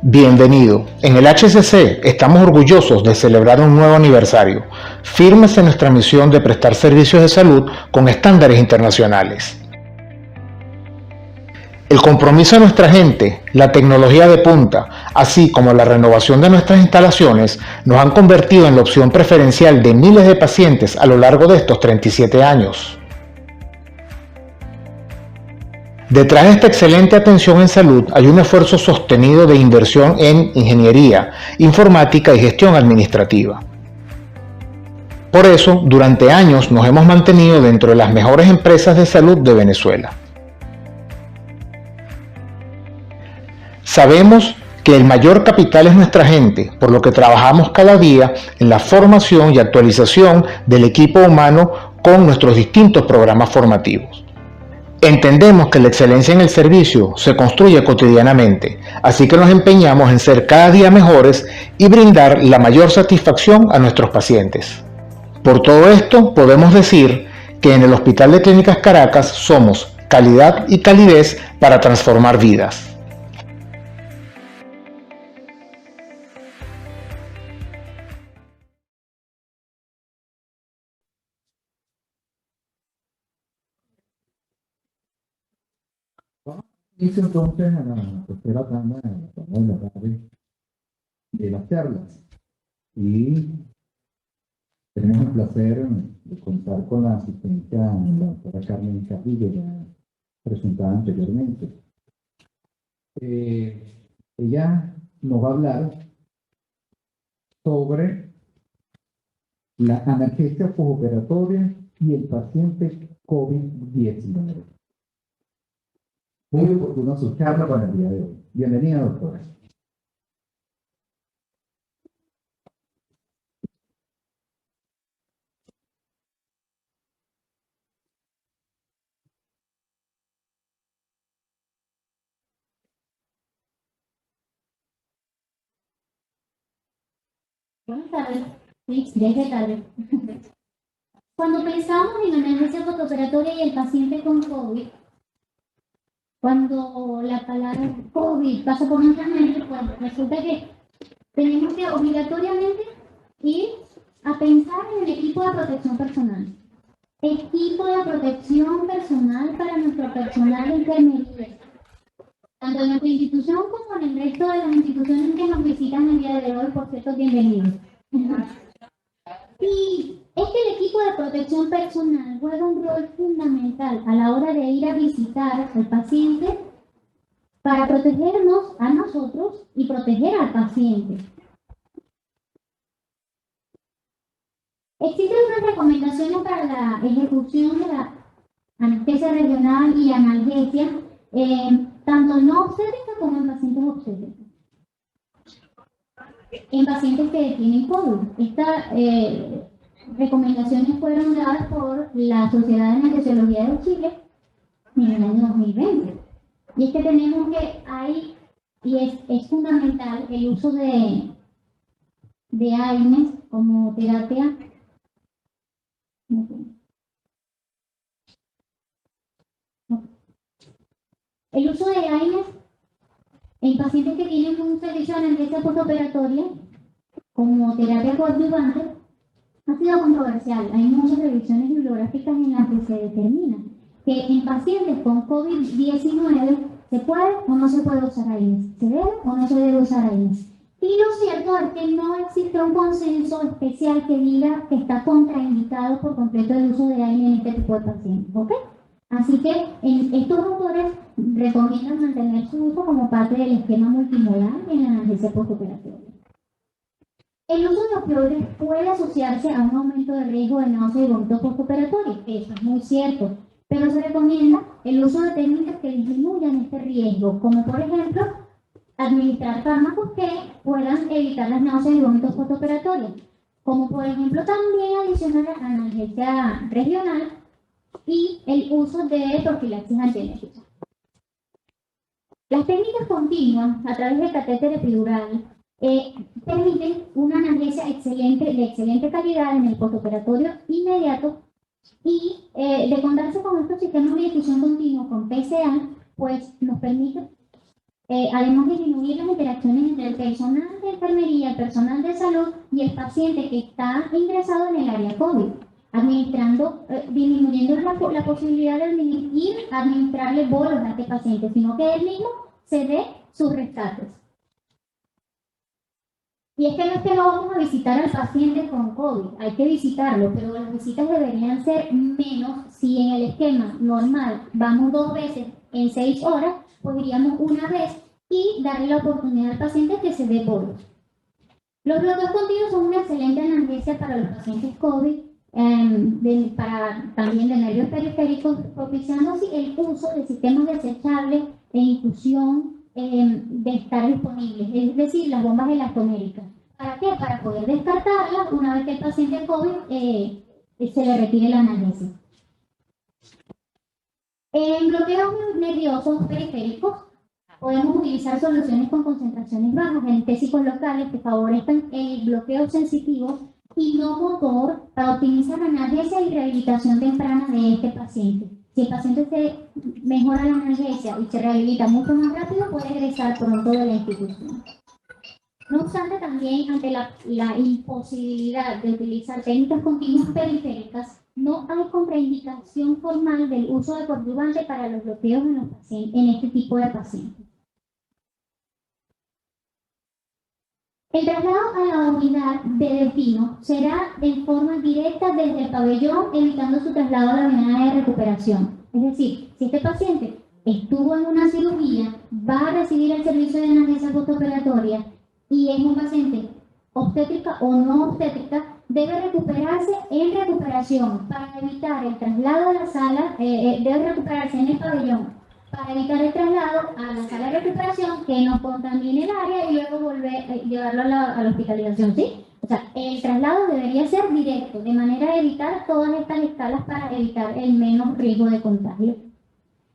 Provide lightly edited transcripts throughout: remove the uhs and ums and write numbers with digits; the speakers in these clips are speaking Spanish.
Bienvenido. En el HCC estamos orgullosos de celebrar un nuevo aniversario, firmes en nuestra misión de prestar servicios de salud con estándares internacionales. El compromiso de nuestra gente, la tecnología de punta, así como la renovación de nuestras instalaciones, nos han convertido en la opción preferencial de miles de pacientes a lo largo de estos 37 años. Detrás de esta excelente atención en salud hay un esfuerzo sostenido de inversión en ingeniería, informática y gestión administrativa. Por eso, durante años nos hemos mantenido dentro de las mejores empresas de salud de Venezuela. Sabemos que el mayor capital es nuestra gente, por lo que trabajamos cada día en la formación y actualización del equipo humano con nuestros distintos programas formativos. Entendemos que la excelencia en el servicio se construye cotidianamente, así que nos empeñamos en ser cada día mejores y brindar la mayor satisfacción a nuestros pacientes. Por todo esto, podemos decir que en el Hospital de Clínicas Caracas somos calidad y calidez para transformar vidas. Inicio entonces a la tercera tanda de la tarde de las charlas y tenemos el placer de contar con la asistencia de la doctora Carmen Carrillo, ya presentada anteriormente. Ella nos va a hablar sobre la analgesia postoperatoria y el paciente COVID-19. Muy oportuno su charla para el día de hoy. Bienvenida, doctora. Buenas tardes. Sí, ya es de tarde. Cuando pensamos en analgesia postoperatoria y el paciente con COVID, cuando la palabra COVID pasa por nuestra mente, pues resulta que tenemos que obligatoriamente ir a pensar en el equipo de protección personal. Equipo de protección personal para nuestro personal de enfermería, tanto en nuestra institución como en el resto de las instituciones que nos visitan el día de hoy, por cierto, bienvenidos. Y es que el equipo de protección personal juega un rol fundamental a la hora de ir a visitar al paciente para protegernos a nosotros y proteger al paciente. Existen unas recomendaciones para la ejecución de la anestesia regional y analgesia, tanto no obstétrica como en pacientes obstétricos. En pacientes que tienen COVID. Estas recomendaciones fueron dadas por la Sociedad de Anestesiología de Chile en el año 2020. Y es que tenemos que hay, y es fundamental el uso de AINES como terapia. El uso de AINES en pacientes que tienen un servicio de analgesia postoperatoria como terapia coadyuvante ha sido controversial. Hay muchas revisiones bibliográficas en las que se determina que en pacientes con COVID-19 se puede o no se puede usar AINES, se debe o no se debe usar AINES. Y lo cierto es que no existe un consenso especial que diga que está contraindicado por completo el uso de AINES en este tipo de pacientes, ¿ok? Así que estos autores recomiendan mantener su uso como parte del esquema multimolar en la analgesia postoperatoria. El uso de opioides puede asociarse a un aumento de riesgo de náusea y vómito postoperatorio, eso es muy cierto, pero se recomienda el uso de técnicas que disminuyan este riesgo, como por ejemplo, administrar fármacos que puedan evitar las náuseas y vómitos postoperatorios, como por ejemplo también adicionar a la analgesia regional y el uso de profilaxis antialérgica. Las técnicas continuas a través del catéter epidural permiten una analgesia de excelente calidad en el postoperatorio inmediato y de contarse con estos sistemas de difusión continua con PCA, pues nos permite además de disminuir las interacciones entre el personal de enfermería, el personal de salud y el paciente que está ingresado en el área COVID, disminuyendo la posibilidad de administrarle bolos a este paciente, sino que él mismo se dé sus rescates. Y es que no vamos a visitar al paciente con COVID, hay que visitarlo, pero las visitas deberían ser menos. Si en el esquema normal vamos 2 veces en 6 horas, pues iríamos una vez y darle la oportunidad al paciente que se dé bolos. Los bloqueos continuos son una excelente analgesia para los pacientes COVID, también de nervios periféricos, propiciando así el uso de sistemas desechables de infusión de estar disponibles, es decir, las bombas elastoméricas. ¿Para qué? Para poder descartarlas una vez que el paciente COVID se le retire la analgesia. En bloqueos nerviosos periféricos podemos utilizar soluciones con concentraciones bajas de anestésicos locales que favorezcan el bloqueo sensitivo y no motor para optimizar la analgesia y rehabilitación temprana de este paciente. Si el paciente se mejora la analgesia y se rehabilita mucho más rápido, puede egresar pronto de la institución. No obstante, también ante la imposibilidad de utilizar técnicas continuas periféricas, no hay contraindicación formal del uso de coadyuvante para los bloqueos en este tipo de pacientes. El traslado a la unidad de destino será en forma directa desde el pabellón, evitando su traslado a la unidad de recuperación. Es decir, si este paciente estuvo en una cirugía, va a recibir el servicio de analgesia postoperatoria y es un paciente obstétrica o no obstétrica, debe recuperarse en recuperación para evitar el traslado a la sala, debe recuperarse en el pabellón para evitar el traslado a la sala de recuperación que no contamine el área y luego llevarlo a la hospitalización, ¿sí? O sea, el traslado debería ser directo, de manera a evitar todas estas escalas para evitar el menos riesgo de contagio.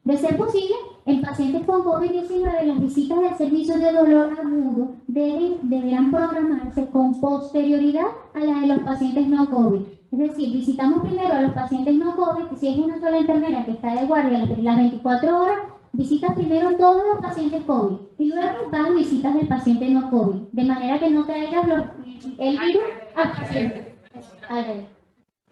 De ser posible, en pacientes con COVID-19, las visitas del servicio de dolor agudo deberán programarse con posterioridad a las de los pacientes no COVID. Es decir, visitamos primero a los pacientes no COVID, si es una sola enfermera que está de guardia las 24 horas, visita primero todos los pacientes COVID y luego van visitas del paciente no COVID, de manera que no traigas el virus al paciente. A ver,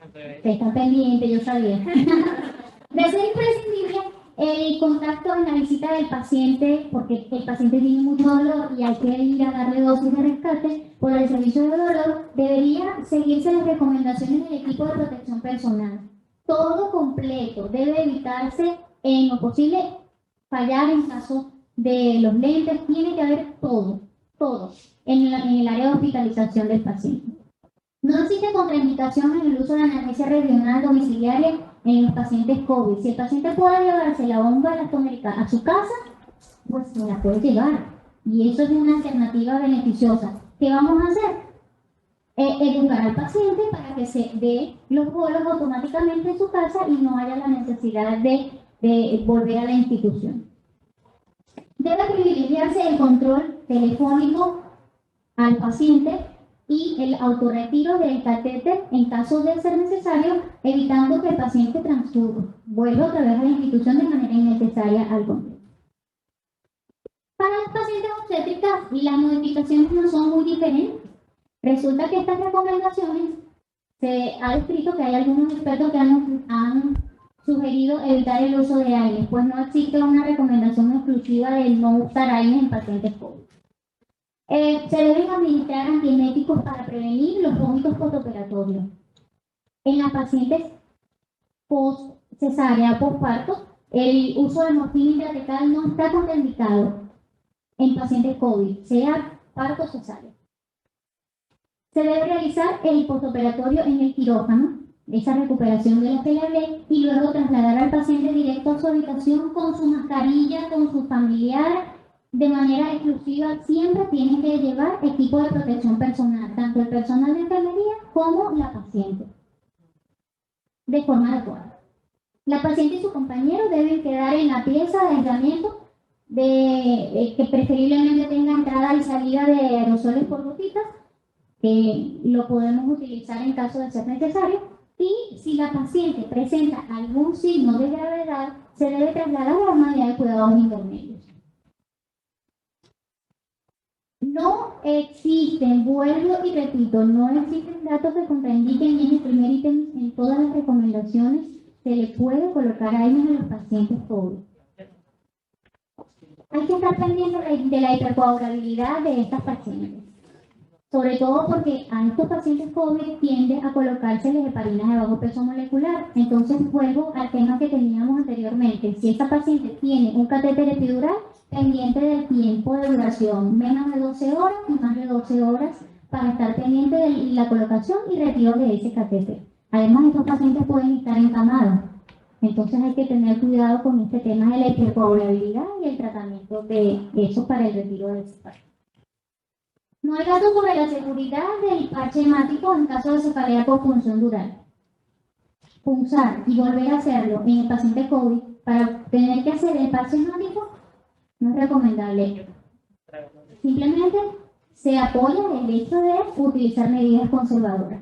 usted está pendiente, yo sabía. De ser imprescindible el contacto en la visita del paciente, porque el paciente tiene mucho dolor y hay que ir a darle dosis de rescate por el servicio de dolor, debería seguirse las recomendaciones del equipo de protección personal. Todo completo, debe evitarse en lo posible fallar en caso de los lentes, tiene que haber todo en el área de hospitalización del paciente. No existe contraindicación en el uso de analgesia regional domiciliaria en los pacientes COVID. Si el paciente puede llevarse la bomba elastomérica a su casa, pues se la puede llevar. Y eso es una alternativa beneficiosa. ¿Qué vamos a hacer? Educar al paciente para que se dé los bolos automáticamente en su casa y no haya la necesidad de volver a la institución. Debe privilegiarse el control telefónico al paciente y el autorretiro del catéter en caso de ser necesario, evitando que el paciente vuelva otra vez a la institución de manera innecesaria al control. Para los pacientes obstétricas, las modificaciones no son muy diferentes. Resulta que estas recomendaciones, se ha descrito que hay algunos expertos que han sugerido evitar el uso de AINES, pues no existe una recomendación exclusiva de no usar AINES en pacientes COVID. Se deben administrar antieméticos para prevenir los vómitos postoperatorios. En las pacientes post-cesárea, postparto, el uso de morfina intratecal no está contraindicado en pacientes COVID, sea parto o cesárea. Se debe realizar el postoperatorio en el quirófano, esa recuperación de la que le hablé, y luego trasladar al paciente directo a su habitación con su mascarilla, con su familiar, de manera exclusiva. Siempre tienen que llevar equipo de protección personal, tanto el personal de enfermería como la paciente, de forma adecuada. La paciente y su compañero deben quedar en la pieza de aislamiento que preferiblemente tenga entrada y salida de aerosoles por gotitas, que lo podemos utilizar en caso de ser necesario, y si la paciente presenta algún signo de gravedad, se debe trasladar a la unidad de cuidados intermedios. No existen, vuelvo y repito, no existen datos que contraindiquen, y en el primer ítem, en todas las recomendaciones, se le puede colocar AINES a los pacientes COVID. Hay que estar pendiente de la hipercoagulabilidad de estas pacientes, sobre todo porque a estos pacientes COVID tiende a colocárseles heparinas de bajo peso molecular. Entonces vuelvo al tema que teníamos anteriormente. Si esta paciente tiene un catéter epidural, pendiente del tiempo de duración, menos de 12 horas y más de 12 horas, para estar pendiente de la colocación y retiro de ese catéter. Además, estos pacientes pueden estar encamados. Entonces hay que tener cuidado con este tema de la hipercoagulabilidad y el tratamiento de eso para el retiro de ese paciente. No hay datos sobre la seguridad del parche hemático en caso de cefalea por punción dural. Punzar y volver a hacerlo en el paciente COVID para tener que hacer el parche hemático no es recomendable. Simplemente se apoya el hecho de utilizar medidas conservadoras.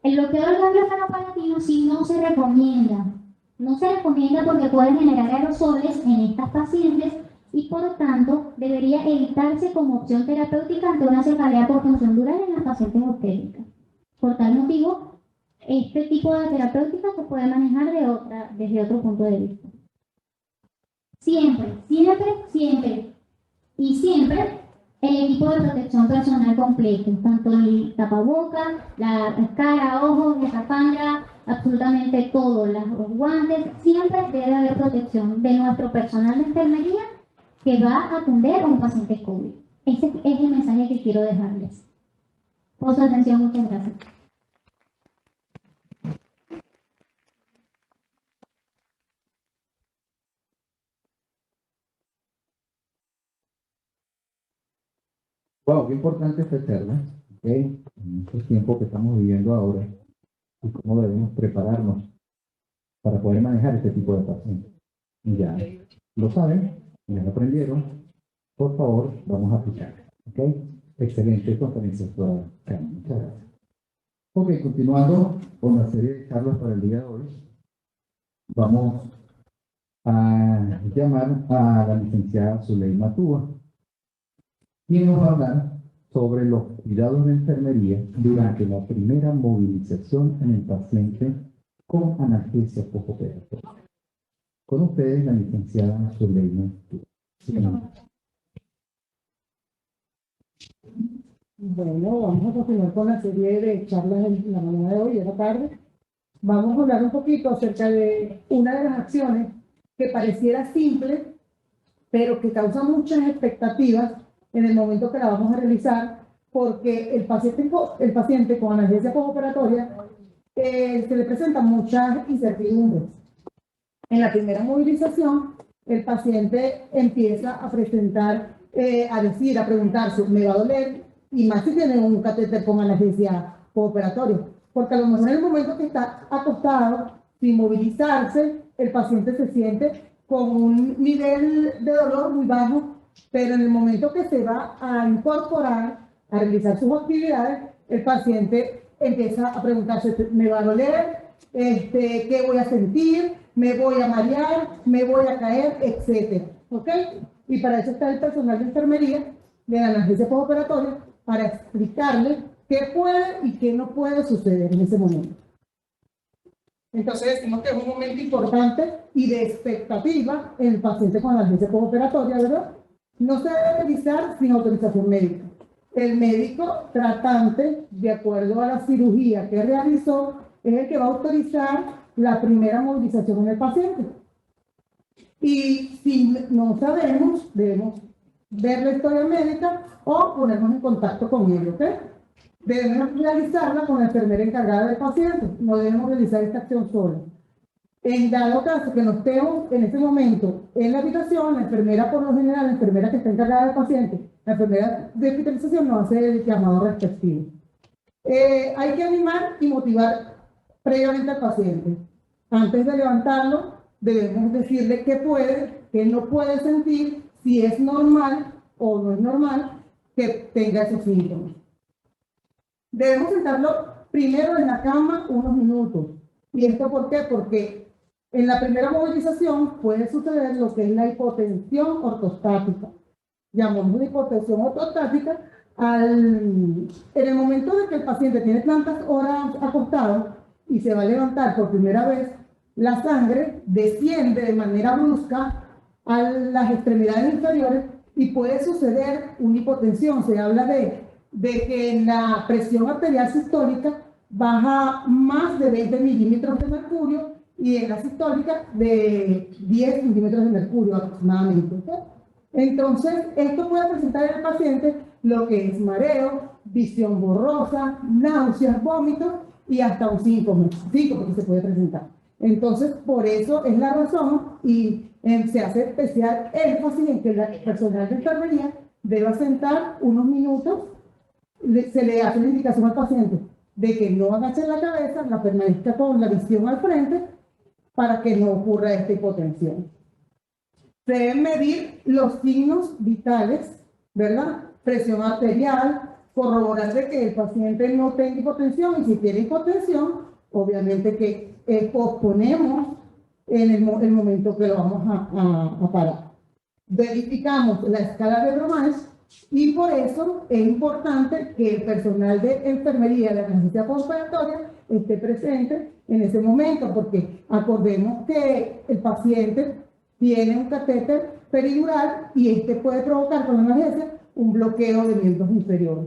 El bloqueo del ganglio fenopalatino sí no se recomienda. No se recomienda porque puede generar aerosoles en estas pacientes y por tanto debería evitarse como opción terapéutica ante una cefalea por punción dural en las pacientes obstétricas. Por tal motivo, este tipo de terapéutica se puede manejar desde otro punto de vista. Siempre el equipo de protección personal completo, tanto el tapaboca, la cara, ojos, la escafandra, absolutamente todo, los guantes, siempre debe haber protección de nuestro personal de enfermería que va a atender a un paciente COVID. Ese es el mensaje que quiero dejarles. Por su atención, muchas gracias. Wow, qué importante esta charla, ¿ok? En estos tiempos que estamos viviendo ahora y cómo debemos prepararnos para poder manejar este tipo de pacientes. Y ya lo saben, ya lo aprendieron, por favor, vamos a aplicar, ¿ok? Excelente conferencia, doctora Carmen. Muchas gracias. Ok, continuando con la serie de charlas para el día de hoy, vamos a llamar a la licenciada Zuleima Túa, quien nos va a hablar sobre los cuidados de enfermería durante la primera movilización en el paciente con analgesia postoperatoria. Con ustedes, la licenciada Zuleima Túa. Sí. Bueno, vamos a continuar con la serie de charlas en la mañana de hoy, en la tarde. Vamos a hablar un poquito acerca de una de las acciones que pareciera simple, pero que causa muchas expectativas en el momento que la vamos a realizar, porque el paciente con analgesia postoperatoria se le presentan muchas incertidumbres. En la primera movilización, el paciente empieza a presentar, a preguntarse, ¿me va a doler? Y más si tiene un catéter con analgesia postoperatoria. Porque a lo mejor en el momento que está acostado, sin movilizarse, el paciente se siente con un nivel de dolor muy bajo, pero en el momento que se va a incorporar, a realizar sus actividades, el paciente empieza a preguntarse, ¿me va a doler? ¿Qué voy a sentir? ¿Me voy a marear? ¿Me voy a caer? Etcétera. ¿Ok? Y para eso está el personal de enfermería de la analgesia postoperatoria, para explicarle qué puede y qué no puede suceder en ese momento. Entonces decimos que es un momento importante y de expectativa en el paciente con analgesia postoperatoria, ¿verdad? No se debe realizar sin autorización médica. El médico tratante, de acuerdo a la cirugía que realizó, es el que va a autorizar la primera movilización en el paciente. Y si no sabemos, debemos ver la historia médica o ponernos en contacto con él, ¿ok? Debemos realizarla con la enfermera encargada del paciente, no debemos realizar esta acción sola. En dado caso que no estemos en ese momento en la habitación, la enfermera, por lo general, la enfermera que está encargada del paciente, la enfermera de hospitalización nos hace el llamado respectivo. Hay que animar y motivar previamente al paciente. Antes de levantarlo, debemos decirle qué puede, qué no puede sentir, si es normal o no es normal que tenga esos síntomas. Debemos sentarlo primero en la cama unos minutos. ¿Y esto por qué? Porque en la primera movilización puede suceder lo que es la hipotensión ortostática. llamamos de hipotensión ortostática, en el momento de que el paciente tiene tantas horas acostado y se va a levantar por primera vez, la sangre desciende de manera brusca a las extremidades inferiores y puede suceder una hipotensión. Se habla de que la presión arterial sistólica baja más de 20 milímetros de mercurio y en la sistólica de 10 milímetros de mercurio aproximadamente. ¿Okay? Entonces, esto puede presentar en el paciente lo que es mareo, visión borrosa, náuseas, vómitos y hasta un síncope que se puede presentar. Entonces, por eso es la razón y se hace especial énfasis en que el personal de enfermería deba sentar unos minutos, se le hace la indicación al paciente de que no agache la cabeza, la permanezca con la visión al frente para que no ocurra esta hipotensión. Se deben medir los signos vitales, ¿verdad? Presión arterial, corroborar de que el paciente no tenga hipotensión y si tiene hipotensión, obviamente que posponemos en el momento que lo vamos a parar. Verificamos la escala de Bromage y por eso es importante que el personal de enfermería de la anestesia postoperatoria esté presente en ese momento, porque acordemos que el paciente tiene un catéter peridural y este puede provocar con la analgesia un bloqueo de miembros inferiores.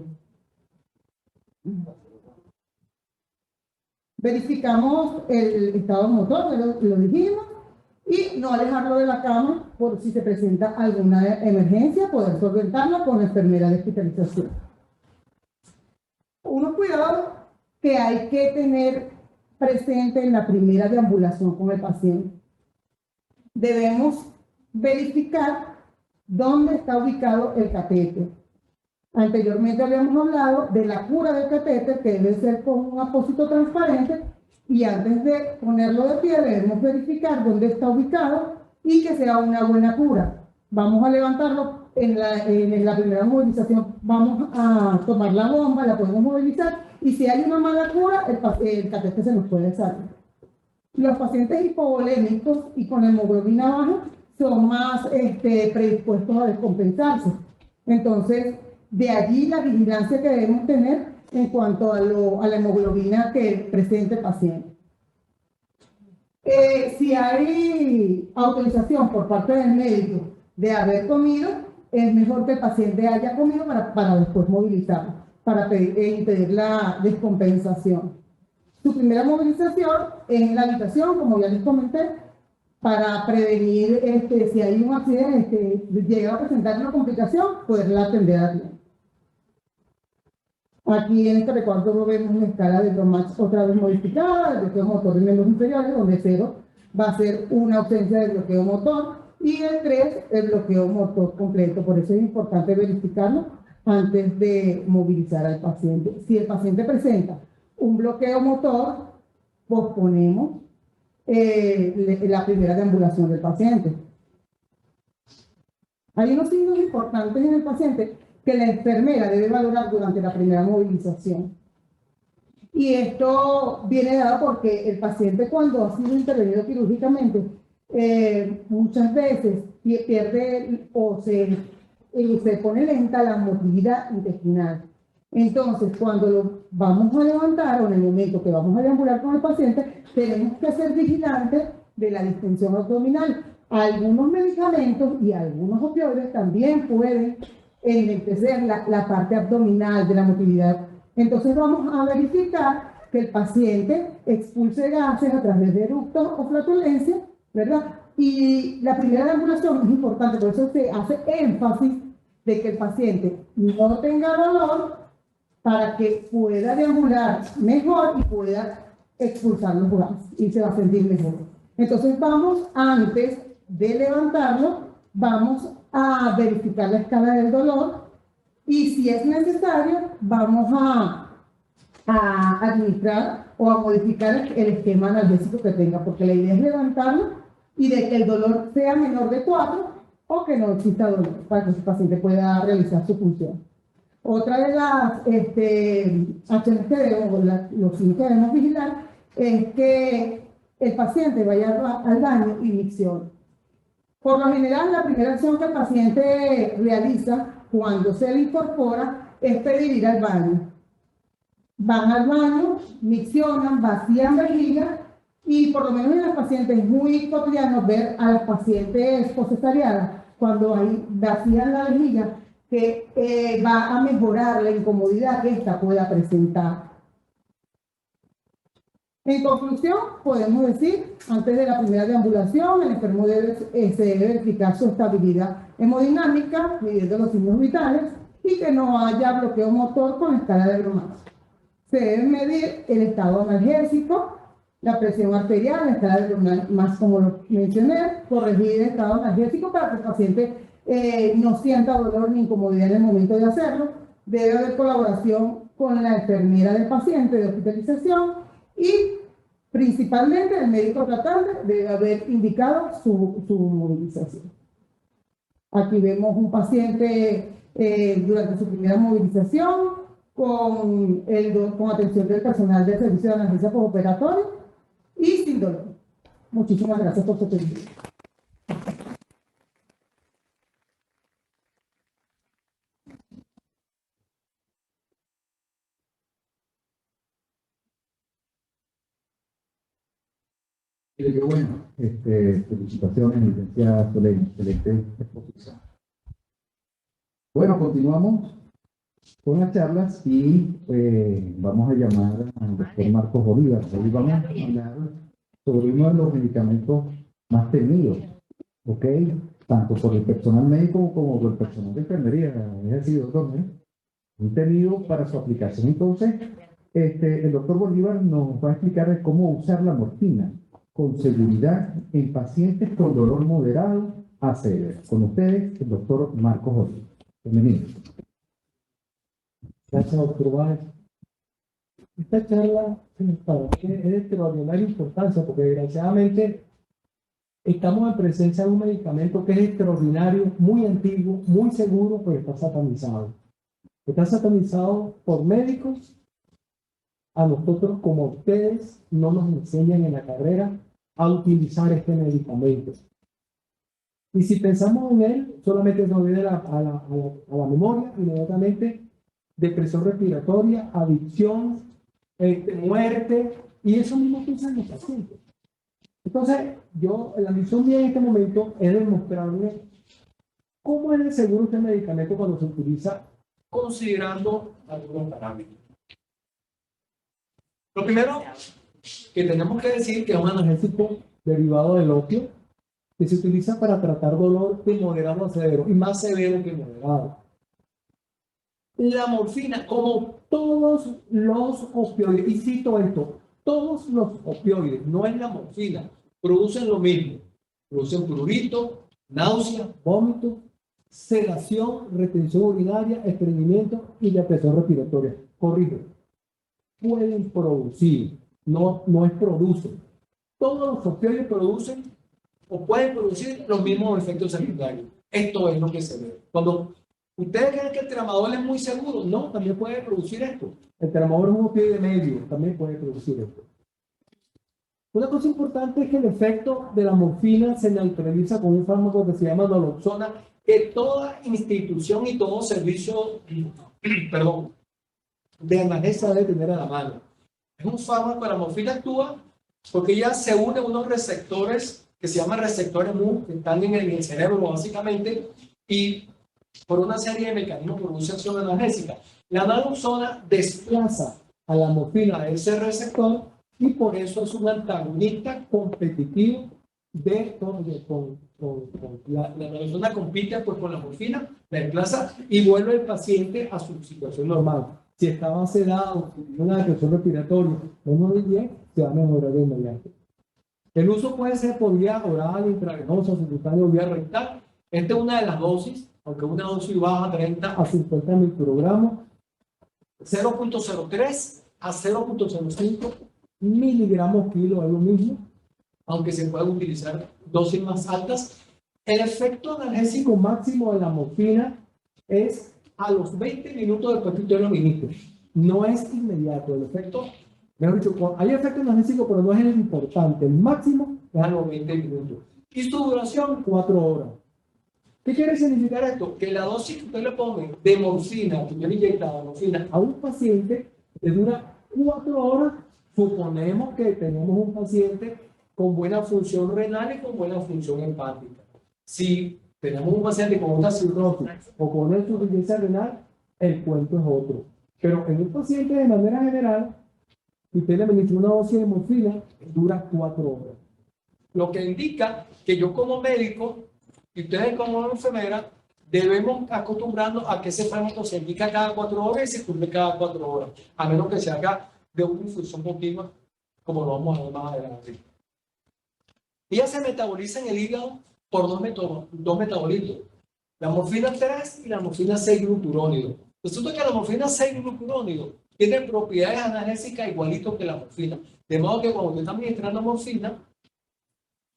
Verificamos el estado motor, lo dijimos, y no alejarlo de la cama por si se presenta alguna emergencia, poder solventarlo con la enfermera de hospitalización. Unos cuidados que hay que tener presente en la primera deambulación con el paciente. Debemos verificar dónde está ubicado el catéter. Anteriormente habíamos hablado de la cura del catéter, que debe ser con un apósito transparente, y antes de ponerlo de pie debemos verificar dónde está ubicado y que sea una buena cura. Vamos a levantarlo en la primera movilización, vamos a tomar la bomba, la podemos movilizar, y si hay una mala cura, el catéter se nos puede salir. Los pacientes hipovolémicos y con hemoglobina baja son más predispuestos a descompensarse. Entonces, de allí la vigilancia que debemos tener en cuanto a la hemoglobina que presente el paciente. Si hay autorización por parte del médico de haber comido, es mejor que el paciente haya comido para después movilizarlo, para impedir la descompensación. Su primera movilización es en la habitación, como ya les comenté, para prevenir si hay un accidente, llega a presentar una complicación, poderla atender a tiempo. Aquí en este recuadro vemos una escala de Bromage otra vez modificada, el bloqueo motor de miembros inferiores, donde 0 va a ser una ausencia de bloqueo motor y el 3 el bloqueo motor completo. Por eso es importante verificarlo antes de movilizar al paciente. Si el paciente presenta un bloqueo motor, posponemos la primera deambulación del paciente. Hay unos signos importantes en el paciente que la enfermera debe valorar durante la primera movilización. Y esto viene dado porque el paciente, cuando ha sido intervenido quirúrgicamente, muchas veces pierde o se pone lenta la motilidad intestinal. Entonces, cuando lo vamos a levantar o en el momento que vamos a deambular con el paciente, tenemos que ser vigilantes de la distensión abdominal. Algunos medicamentos y algunos opioides también pueden enlentecer la parte abdominal de la motilidad. Entonces vamos a verificar que el paciente expulse gases a través de eructos o flatulencia, ¿verdad? Y la primera deambulación es importante, por eso se hace énfasis de que el paciente no tenga dolor para que pueda deambular mejor y pueda expulsar los gases y se va a sentir mejor. Entonces vamos, antes de levantarlo, vamos a verificar la escala del dolor y si es necesario vamos a administrar o a modificar el esquema analgésico que tenga, porque la idea es levantarlo y de que el dolor sea menor de 4 o que no exista dolor para que el paciente pueda realizar su función. Otra de las acciones que debemos, los signos que debemos vigilar es que el paciente vaya al baño y miccione. Por lo general, la primera acción que el paciente realiza cuando se le incorpora es pedir ir al baño. Van al baño, miccionan, vacían vejiga y por lo menos en las pacientes es muy cotidiano ver a las pacientes poscesarianas cuando ahí vacían la vejiga que va a mejorar la incomodidad que ésta pueda presentar. En conclusión, podemos decir, antes de la primera deambulación, el enfermo se debe verificar su estabilidad hemodinámica, midiendo los signos vitales, y que no haya bloqueo motor con escala de Bromax. Se debe medir el estado analgésico, la presión arterial, la escala de Bromax, como lo mencioné, corregir el estado analgésico para que el paciente no sienta dolor ni incomodidad en el momento de hacerlo. Debe haber colaboración con la enfermera del paciente de hospitalización y principalmente el médico tratante debe haber indicado su movilización. Aquí vemos un paciente durante su primera movilización con atención del personal del servicio de analgesia postoperatoria y sin dolor. Muchísimas gracias por su atención. Qué bueno, felicitaciones, licenciada Soleil, excelente exposición. Bueno, continuamos con las charlas y vamos a llamar al doctor Marcos Bolívar. Hoy vamos a hablar sobre uno de los medicamentos más temidos, ¿ok? Tanto por el personal médico como por el personal de enfermería, es decir, doctor, ¿no? Muy temido para su aplicación. Entonces, el doctor Bolívar nos va a explicar cómo usar la morfina con seguridad en pacientes con dolor moderado a severo. Con ustedes, el doctor Marcos Bolívar. Bienvenido. Gracias, doctor Báez. Esta charla para mí es de extraordinaria importancia porque desgraciadamente estamos en presencia de un medicamento que es extraordinario, muy antiguo, muy seguro, pero está satanizado. Está satanizado por médicos. A nosotros, como ustedes, no nos enseñan en la carrera a utilizar este medicamento. Y si pensamos en él, solamente nos viene a la memoria inmediatamente depresión respiratoria, adicción, muerte, y eso mismo piensan los pacientes. Entonces, la misión mía en este momento es demostrarles cómo es de seguro este medicamento cuando se utiliza considerando algunos parámetros. Lo primero que tenemos que decir que es un analgésico derivado del opio que se utiliza para tratar dolor de moderado a severo y más severo que moderado. La morfina, como todos los opioides, y cito esto, todos los opioides, no es la morfina, producen lo mismo. Producen prurito, náusea, vómito, sedación, retención urinaria, estreñimiento y depresión respiratoria. Corrijo. Pueden producir, no es producen. Todos los opioides producen o pueden producir los mismos efectos secundarios. Esto es lo que se ve. Cuando ustedes creen que el tramadol es muy seguro, no, también puede producir esto. El tramadol es un opioide medio, también puede producir esto. Una cosa importante es que el efecto de la morfina se neutraliza con un fármaco que se llama naloxona, que toda institución y todo servicio, de analgesia debe tener a la mano. Es un fármaco, la morfina actúa porque ya se une a unos receptores que se llaman receptores MU, que están en el cerebro básicamente, y por una serie de mecanismos produce acción analgésica. La naloxona desplaza a la morfina de ese receptor y por eso es un antagonista competitivo la naloxona compite pues, con la morfina, la desplaza y vuelve el paciente a su situación normal. Si estaba sedado, una depresión respiratoria, menos de 10, se va a mejorar de inmediato. El uso puede ser por vía oral, intravenosa, subcutánea o vía rectal. Esta es una de las dosis, aunque una dosis baja 30 a 50 microgramos, 0.03 a 0.05 miligramos kilo, es lo mismo, aunque se pueden utilizar dosis más altas. El efecto analgésico máximo de la morfina es a los 20 minutos después que usted lo ministre. No es inmediato. El efecto, mejor dicho, hay efecto analgésico, pero no es el importante. El máximo es a los 20 minutos. y su duración 4 horas. ¿Qué quiere significar esto? Que la dosis que usted le pone de morfina, que yo le inyectaba morfina a un paciente, le dura 4 horas. Suponemos que tenemos un paciente con buena función renal y con buena función hepática. Si tenemos un paciente con una cirrosis o con una insuficiencia renal, el cuento es otro. Pero en un paciente de manera general, si usted le administra una dosis de morfina, dura 4 horas. Lo que indica que yo como médico y ustedes como enfermera debemos acostumbrarnos a que ese fármaco se aplica cada 4 horas y se cumple cada 4 horas, a menos que se haga de una infusión continua, como lo vamos a ver más adelante. Ella se metaboliza en el hígado por dos metabolitos, la morfina 3 y la morfina 6-glucurónido. Resulta que la morfina 6-glucurónido tiene propiedades analgésicas igualitos que la morfina, de modo que cuando usted está administrando morfina,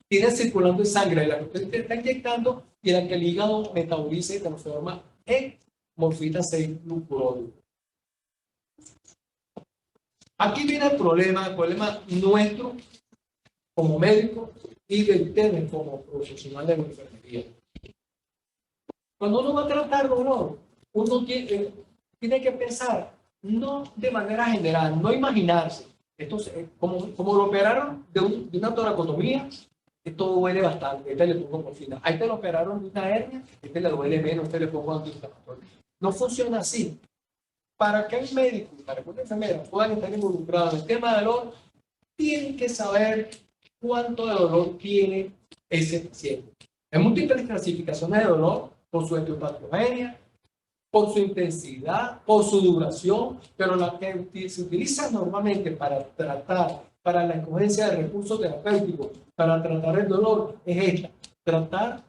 tiene circulando en sangre la que usted está inyectando y la que el hígado metaboliza y transforma en morfina 6-glucurónido. Aquí viene el problema nuestro como médico y de ustedes como profesional de la enfermería. Cuando uno va a tratar dolor, uno tiene que pensar, no de manera general, no imaginarse. Esto, como lo operaron de una toracotomía, esto duele bastante, este le pongo morfina. A este lo operaron de una hernia, este le duele menos, este le pongo antiinflamatorio. No funciona así. Para que el médico, para que una enfermera puedan estar involucrados en el tema de dolor, tienen que saber cuánto de dolor tiene ese paciente. Hay múltiples clasificaciones de dolor por su etiopatogenia, por su intensidad, por su duración, pero la que se utiliza normalmente para tratar, para la escogencia de recursos terapéuticos, para tratar el dolor, es esta: tratar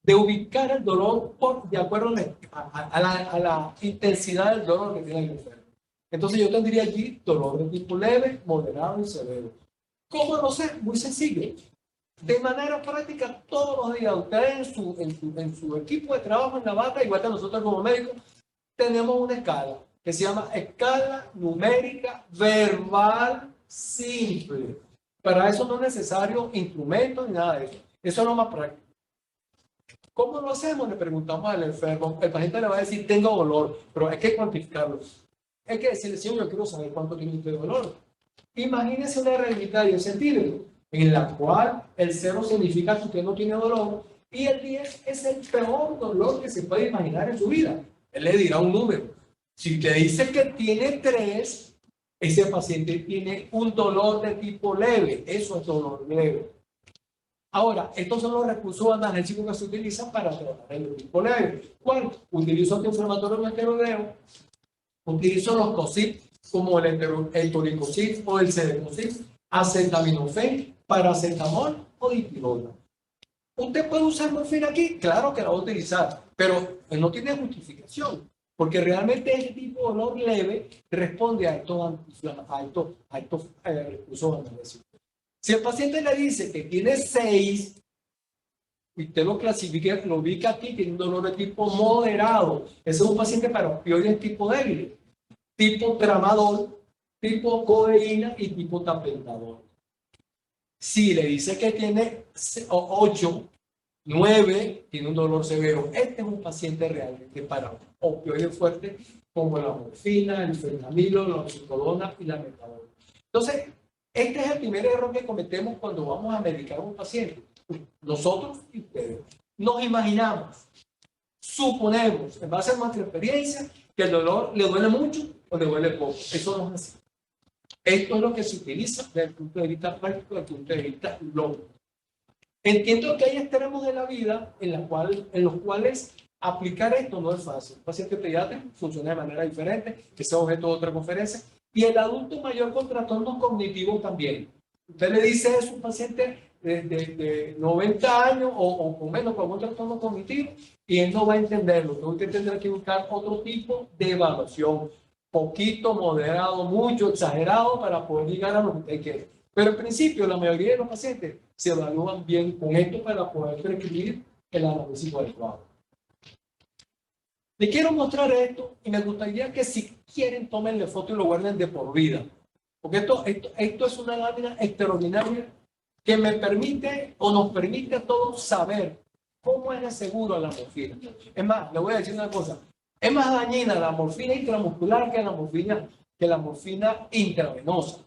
de ubicar el dolor de acuerdo a la intensidad del dolor que tiene el enfermo. Entonces yo tendría allí dolor de tipo leve, moderado y severo. ¿Cómo lo sé? Muy sencillo. De manera práctica, todos los días, ustedes en su equipo de trabajo en la bata, igual que nosotros como médicos, tenemos una escala que se llama escala numérica verbal simple. Para eso no es necesario instrumentos ni nada de eso. Eso es lo más práctico. ¿Cómo lo hacemos? Le preguntamos al enfermo. El paciente le va a decir, tengo dolor, pero hay que cuantificarlo. Hay que decirle, señor, yo quiero saber cuánto tiene usted de dolor. Imagínese una realidad de centímetros, en la cual el 0 significa que usted no tiene dolor y el 10 es el peor dolor que se puede imaginar en su vida. Él le dirá un número. Si usted dice que tiene 3, ese paciente tiene un dolor de tipo leve. Eso es dolor leve. Ahora, estos son los recursos analgésicos que se utilizan para tratar el tipo leve. ¿Cuál? Utilizo antiinflamatorio no esteroideo, utilizo los COSIP como el toricosip o el sedecosip, acetaminofén, paracetamol o dipirona. ¿Usted puede usar morfina aquí? Claro que la va a utilizar, pero no tiene justificación, porque realmente este tipo de dolor leve responde a estos recursos analgésicos. Si el paciente le dice que tiene 6, y usted lo clasifica, lo ubica aquí, tiene un dolor de tipo moderado, ese es un paciente para opioides tipo débil, tipo tramadol, tipo codeína y tipo tapentadol. Si le dice que tiene 8, 9, tiene un dolor severo, este es un paciente realmente para opioides fuertes como la morfina, el fentanilo, la oxicodona y la metadona. Entonces, este es el primer error que cometemos cuando vamos a medicar a un paciente. Nosotros y ustedes nos imaginamos, suponemos, en base a nuestra experiencia, que el dolor le duele mucho o le duele poco. Eso no es así. Esto es lo que se utiliza desde el punto de vista práctico, desde el punto de vista lógico. Entiendo que hay extremos de la vida en los cuales aplicar esto no es fácil. Un paciente pediátrico funciona de manera diferente, que es objeto de otra conferencia, y el adulto mayor con trastornos cognitivos también. Usted le dice a un paciente de 90 años o con menos con un trastorno cognitivo y él no va a entenderlo. Usted tendrá que buscar otro tipo de evaluación, poquito, moderado, mucho, exagerado, para poder llegar a lo que usted quiere. Pero en principio la mayoría de los pacientes se evalúan bien con esto para poder prescribir el analgésico adecuado. Les quiero mostrar esto y me gustaría que si quieren tómenle foto y lo guarden de por vida. Porque esto es una lámina extraordinaria que me permite o nos permite a todos saber cómo es de seguro la morfina. Es más, le voy a decir una cosa, es más dañina la morfina intramuscular que la morfina intravenosa.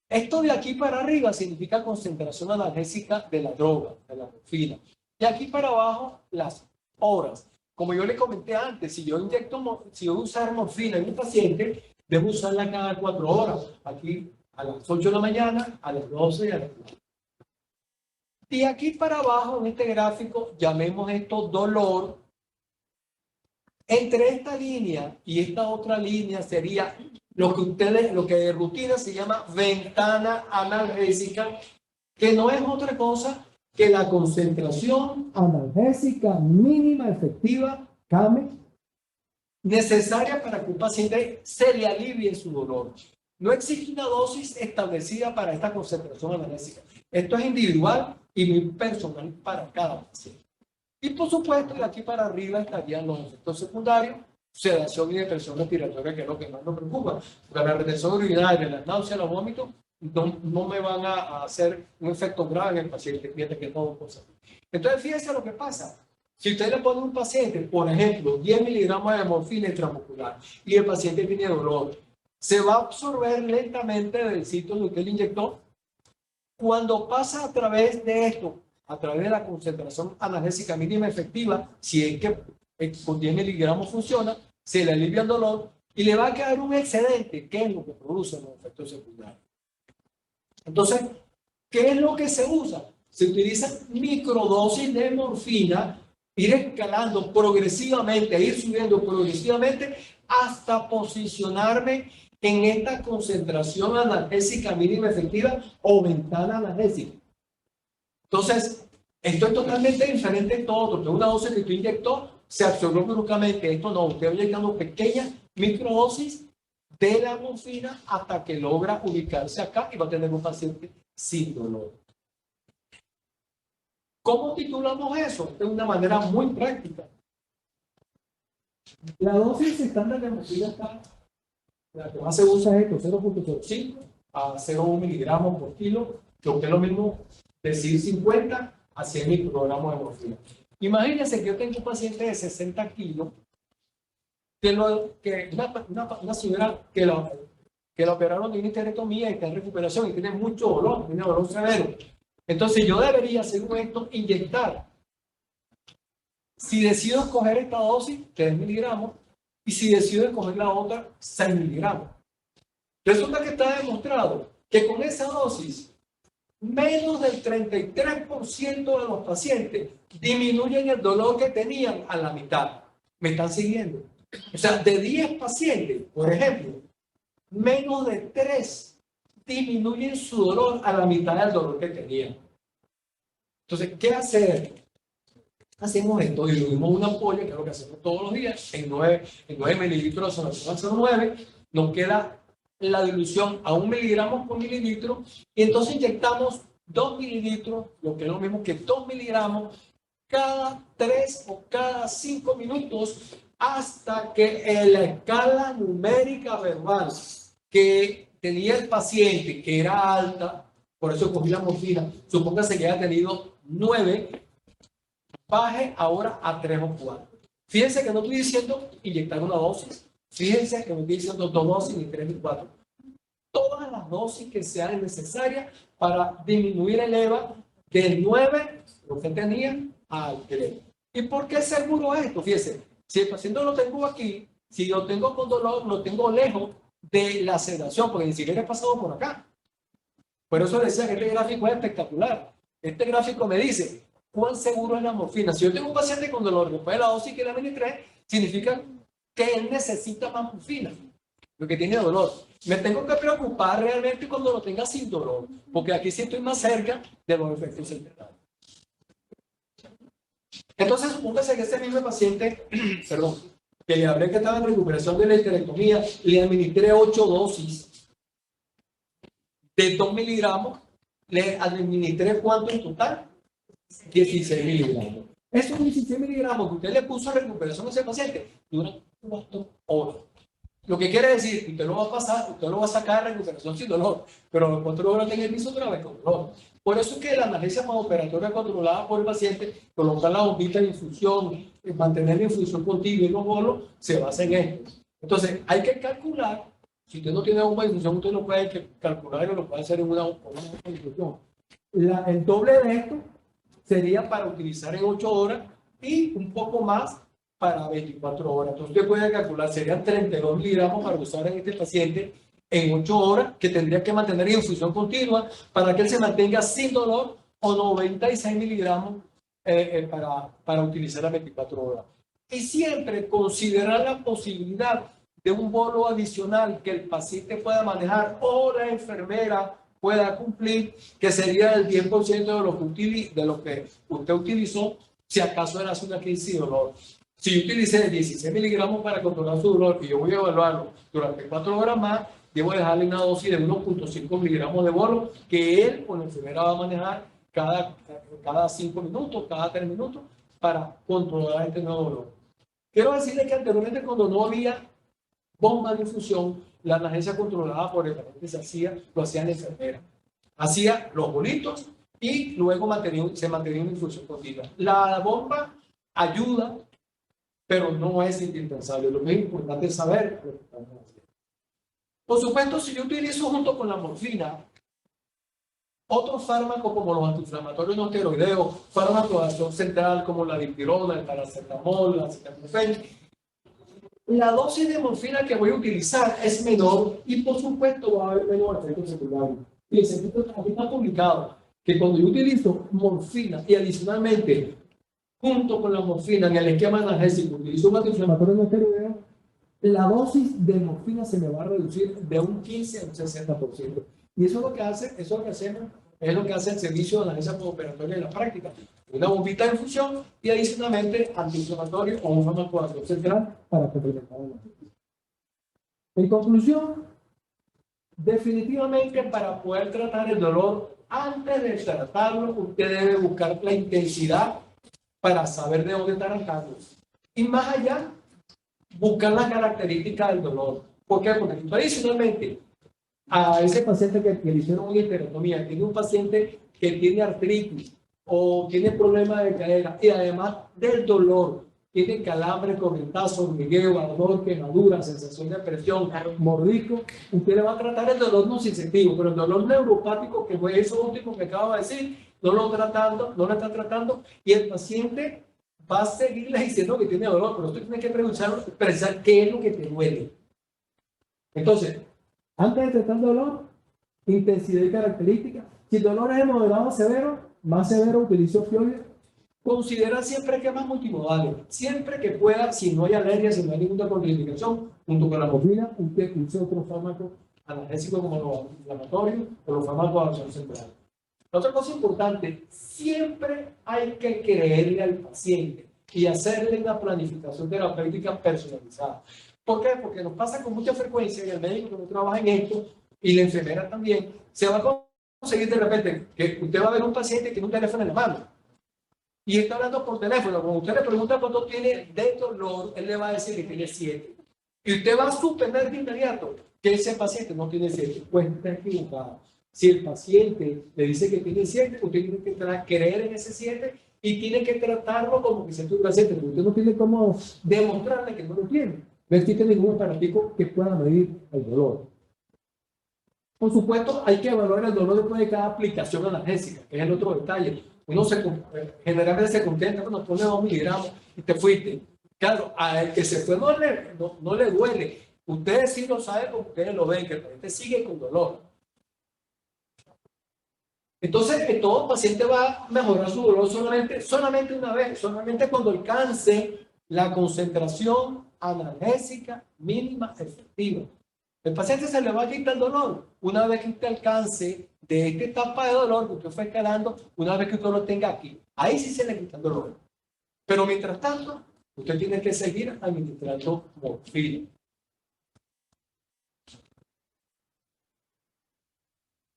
Esto de aquí para arriba significa concentración analgésica de la droga, de la morfina. Y aquí para abajo, las horas. Como yo le comenté antes, si yo voy a usar morfina en un paciente, debo usarla cada 4 horas. Aquí a las 8 de la mañana, a las 12 y a las 4. Y aquí para abajo, en este gráfico, llamemos esto dolor. Entre esta línea y esta otra línea sería lo que de rutina se llama ventana analgésica, que no es otra cosa que la concentración analgésica mínima efectiva, CAME, necesaria para que un paciente se le alivie su dolor. No existe una dosis establecida para esta concentración analgésica. Esto es individual y muy personal para cada paciente. Y por supuesto, de aquí para arriba estarían los efectos secundarios, sedación y depresión respiratoria, que es lo que más nos preocupa. Porque la retención urinaria, las náuseas, los vómitos, no me van a hacer un efecto grave en el paciente, fíjate que todo cosa. Entonces, fíjense lo que pasa. Si usted le pone a un paciente, por ejemplo, 10 miligramos de morfina intramuscular y el paciente tiene dolor, se va a absorber lentamente del sitio donde usted le inyectó. Cuando pasa a través de esto, a través de la concentración analgésica mínima efectiva, si es que con 10 miligramos funciona, se le alivia el dolor y le va a quedar un excedente, que es lo que produce los efectos secundarios. Entonces, ¿qué es lo que se usa? Se utilizan microdosis de morfina, ir escalando progresivamente, ir subiendo progresivamente hasta posicionarme en esta concentración analgésica mínima efectiva o ventana analgésica. Entonces, esto es totalmente diferente de todo otro. Una dosis que tú inyectó se absorbió bruscamente. Esto no, usted va inyectando pequeñas microdosis de la morfina hasta que logra ubicarse acá y va a tener un paciente sin dolor. ¿Cómo titulamos eso? De una manera muy práctica. La dosis estándar de morfina está, la que más se usa es esto, 0.05 a 0.1 miligramos por kilo, que es lo mismo decir 50 a 100 microgramos de morfina. Imagínense que yo tengo un paciente de 60 kilos, una señora que la operaron de una histerectomía y está en recuperación y tiene mucho dolor, tiene dolor severo. Entonces yo debería, según esto, inyectar. Si decido escoger esta dosis, 3 miligramos, y si decido escoger la otra, 6 miligramos. Resulta que está demostrado que con esa dosis, menos del 33% de los pacientes disminuyen el dolor que tenían a la mitad. ¿Me están siguiendo? O sea, de 10 pacientes, por ejemplo, menos de 3 disminuyen su dolor a la mitad del dolor que tenían. Entonces, ¿qué hacer? Hacemos esto, diluimos una ampolla, que es lo que hacemos todos los días, en 9 mililitros de solución 0,9, nos queda la dilución a 1 miligramo por mililitro, y entonces inyectamos 2 mililitros, lo que es lo mismo que 2 miligramos, cada 3 o cada 5 minutos, hasta que en la escala numérica verbal que tenía el paciente, que era alta, por eso cogí la morfina, supóngase que haya tenido 9, baje ahora a 3 o 4. Fíjense que no estoy diciendo inyectar una dosis, fíjense que no estoy diciendo 2 dosis, ni 3 ni 4. Todas las dosis que sean necesarias para disminuir el EVA del 9, lo que tenía, al 3. ¿Y por qué seguro esto? Fíjense, si el paciente lo tengo aquí, si lo tengo con dolor, lo tengo lejos de la sedación, porque ni siquiera he pasado por acá. Por eso decía que este gráfico es espectacular. Este gráfico me dice cuán seguro es la morfina. Si yo tengo un paciente con dolor después de la dosis que le administré, significa que él necesita más morfina, porque tiene dolor. Me tengo que preocupar realmente cuando lo tenga sin dolor, porque aquí sí estoy más cerca de los efectos secundarios. Entonces, supóngase que ese mismo paciente, perdón, que le hablé que estaba en recuperación de la histerectomía, le administré 8 dosis de 2 miligramos, le administré ¿cuánto en total? 16 miligramos. Esos 16 miligramos que usted le puso a recuperación a ese paciente duran 4 horas. Lo que quiere decir, usted lo va a pasar, usted lo va a sacar de recuperación sin dolor, pero en 4 horas en el piso otra vez con dolor. Por eso es que la analgesia postoperatoria controlada por el paciente, colocar la bombita de infusión, mantener la infusión continua y los bolos, se basa en esto. Entonces, hay que calcular, si usted no tiene bomba de infusión, usted lo puede calcular y lo puede hacer en una bomba de infusión. El doble de esto sería para utilizar en 8 horas y un poco más para 24 horas. Entonces usted puede calcular, serían 32 miligramos para usar en este paciente en 8 horas, que tendría que mantener en infusión continua para que él se mantenga sin dolor, o 96 miligramos para utilizar a 24 horas. Y siempre considerar la posibilidad de un bolo adicional que el paciente pueda manejar o la enfermera pueda cumplir, que sería el 10% de lo que usted utilizó, si acaso era una crisis de dolor. Si yo utilicé 16 miligramos para controlar su dolor y yo voy a evaluarlo durante 4 horas más, debo dejarle una dosis de 1.5 miligramos de bolo que él o la enfermera va a manejar cada 5 minutos, cada 3 minutos, para controlar este nuevo dolor. Quiero decirle que anteriormente, cuando no había bomba de infusión, la analgesia controlada por el paciente lo hacía la enfermera. Hacía los bolitos y luego se mantenía una infusión continua. La bomba ayuda, pero no es indispensable. Lo que es importante es saber lo que estamos haciendo. Por supuesto, si yo utilizo junto con la morfina otros fármacos como los antiinflamatorios no esteroideos, fármacos de acción central como la dipirona, el paracetamol, la acetaminofén, la dosis de morfina que voy a utilizar es menor y por supuesto va a haber menos efectos secundarios. Fíjense, aquí está publicado que cuando yo utilizo morfina y adicionalmente junto con la morfina en el esquema analgésico utilizo un antiinflamatorio no esteroideo, la dosis de morfina se me va a reducir de un 15 a un 60%. Y eso es lo que hace, eso es lo que hace el servicio de analgesia postoperatoria en la práctica. Una bombita de infusión y adicionalmente antiinflamatorio o un fármaco de acción central para complementar la analgesia. En conclusión, definitivamente para poder tratar el dolor, antes de tratarlo, usted debe buscar la intensidad para saber de dónde está arrancando. Y más allá, buscar las características del dolor. ¿Por qué? Porque tradicionalmente a ese paciente que le hicieron una histerectomía, tiene un paciente que tiene artritis o tiene problemas de cadera y además del dolor, tiene calambre, corrientazo, hormigueo, ardor, quemadura, sensación de presión, mordisco, usted le va a tratar el dolor nociceptivo, pero el dolor neuropático, que fue eso último que acabo de decir, no lo está tratando y el paciente va a seguirle diciendo que tiene dolor, pero usted tiene que precisar qué es lo que te duele. Entonces, antes de tratar el dolor, intensidad y características. Si el dolor es moderado a severo, más severo, utilizo opioides. Considera siempre esquemas multimodales. Siempre que pueda, si no hay alergia, si no hay ninguna contraindicación, junto con la morfina, usted use otros fármacos analgésicos como los inflamatorios o los fármacos de acción central. Otra cosa importante, siempre hay que creerle al paciente y hacerle una planificación terapéutica personalizada. ¿Por qué? Porque nos pasa con mucha frecuencia y el médico que no trabaja en esto y la enfermera también, se va a conseguir de repente que usted va a ver un paciente que tiene un teléfono en la mano y está hablando por teléfono. Cuando usted le pregunta cuánto tiene de dolor, él le va a decir que tiene 7. Y usted va a suponer de inmediato que ese paciente no tiene 7. Pues está equivocado. Si el paciente le dice que tiene 7, usted tiene que creer en ese 7 y tiene que tratarlo como que se tuviera 7, porque usted no tiene cómo demostrarle que no lo tiene. No existe ningún aparatico que pueda medir el dolor. Por supuesto, hay que evaluar el dolor después de cada aplicación analgésica, que es el otro detalle. Uno generalmente se contenta, bueno, pone 2 miligramos y te fuiste. Claro, al que se fue no le duele. Ustedes sí lo saben porque ustedes lo ven, que el paciente sigue con dolor. Entonces, todo paciente va a mejorar su dolor solamente una vez, solamente cuando alcance la concentración analgésica mínima efectiva. El paciente se le va a quitar el dolor una vez que usted alcance de esta etapa de dolor que usted fue escalando, una vez que usted lo tenga aquí. Ahí sí se le quita el dolor. Pero mientras tanto, usted tiene que seguir administrando morfina.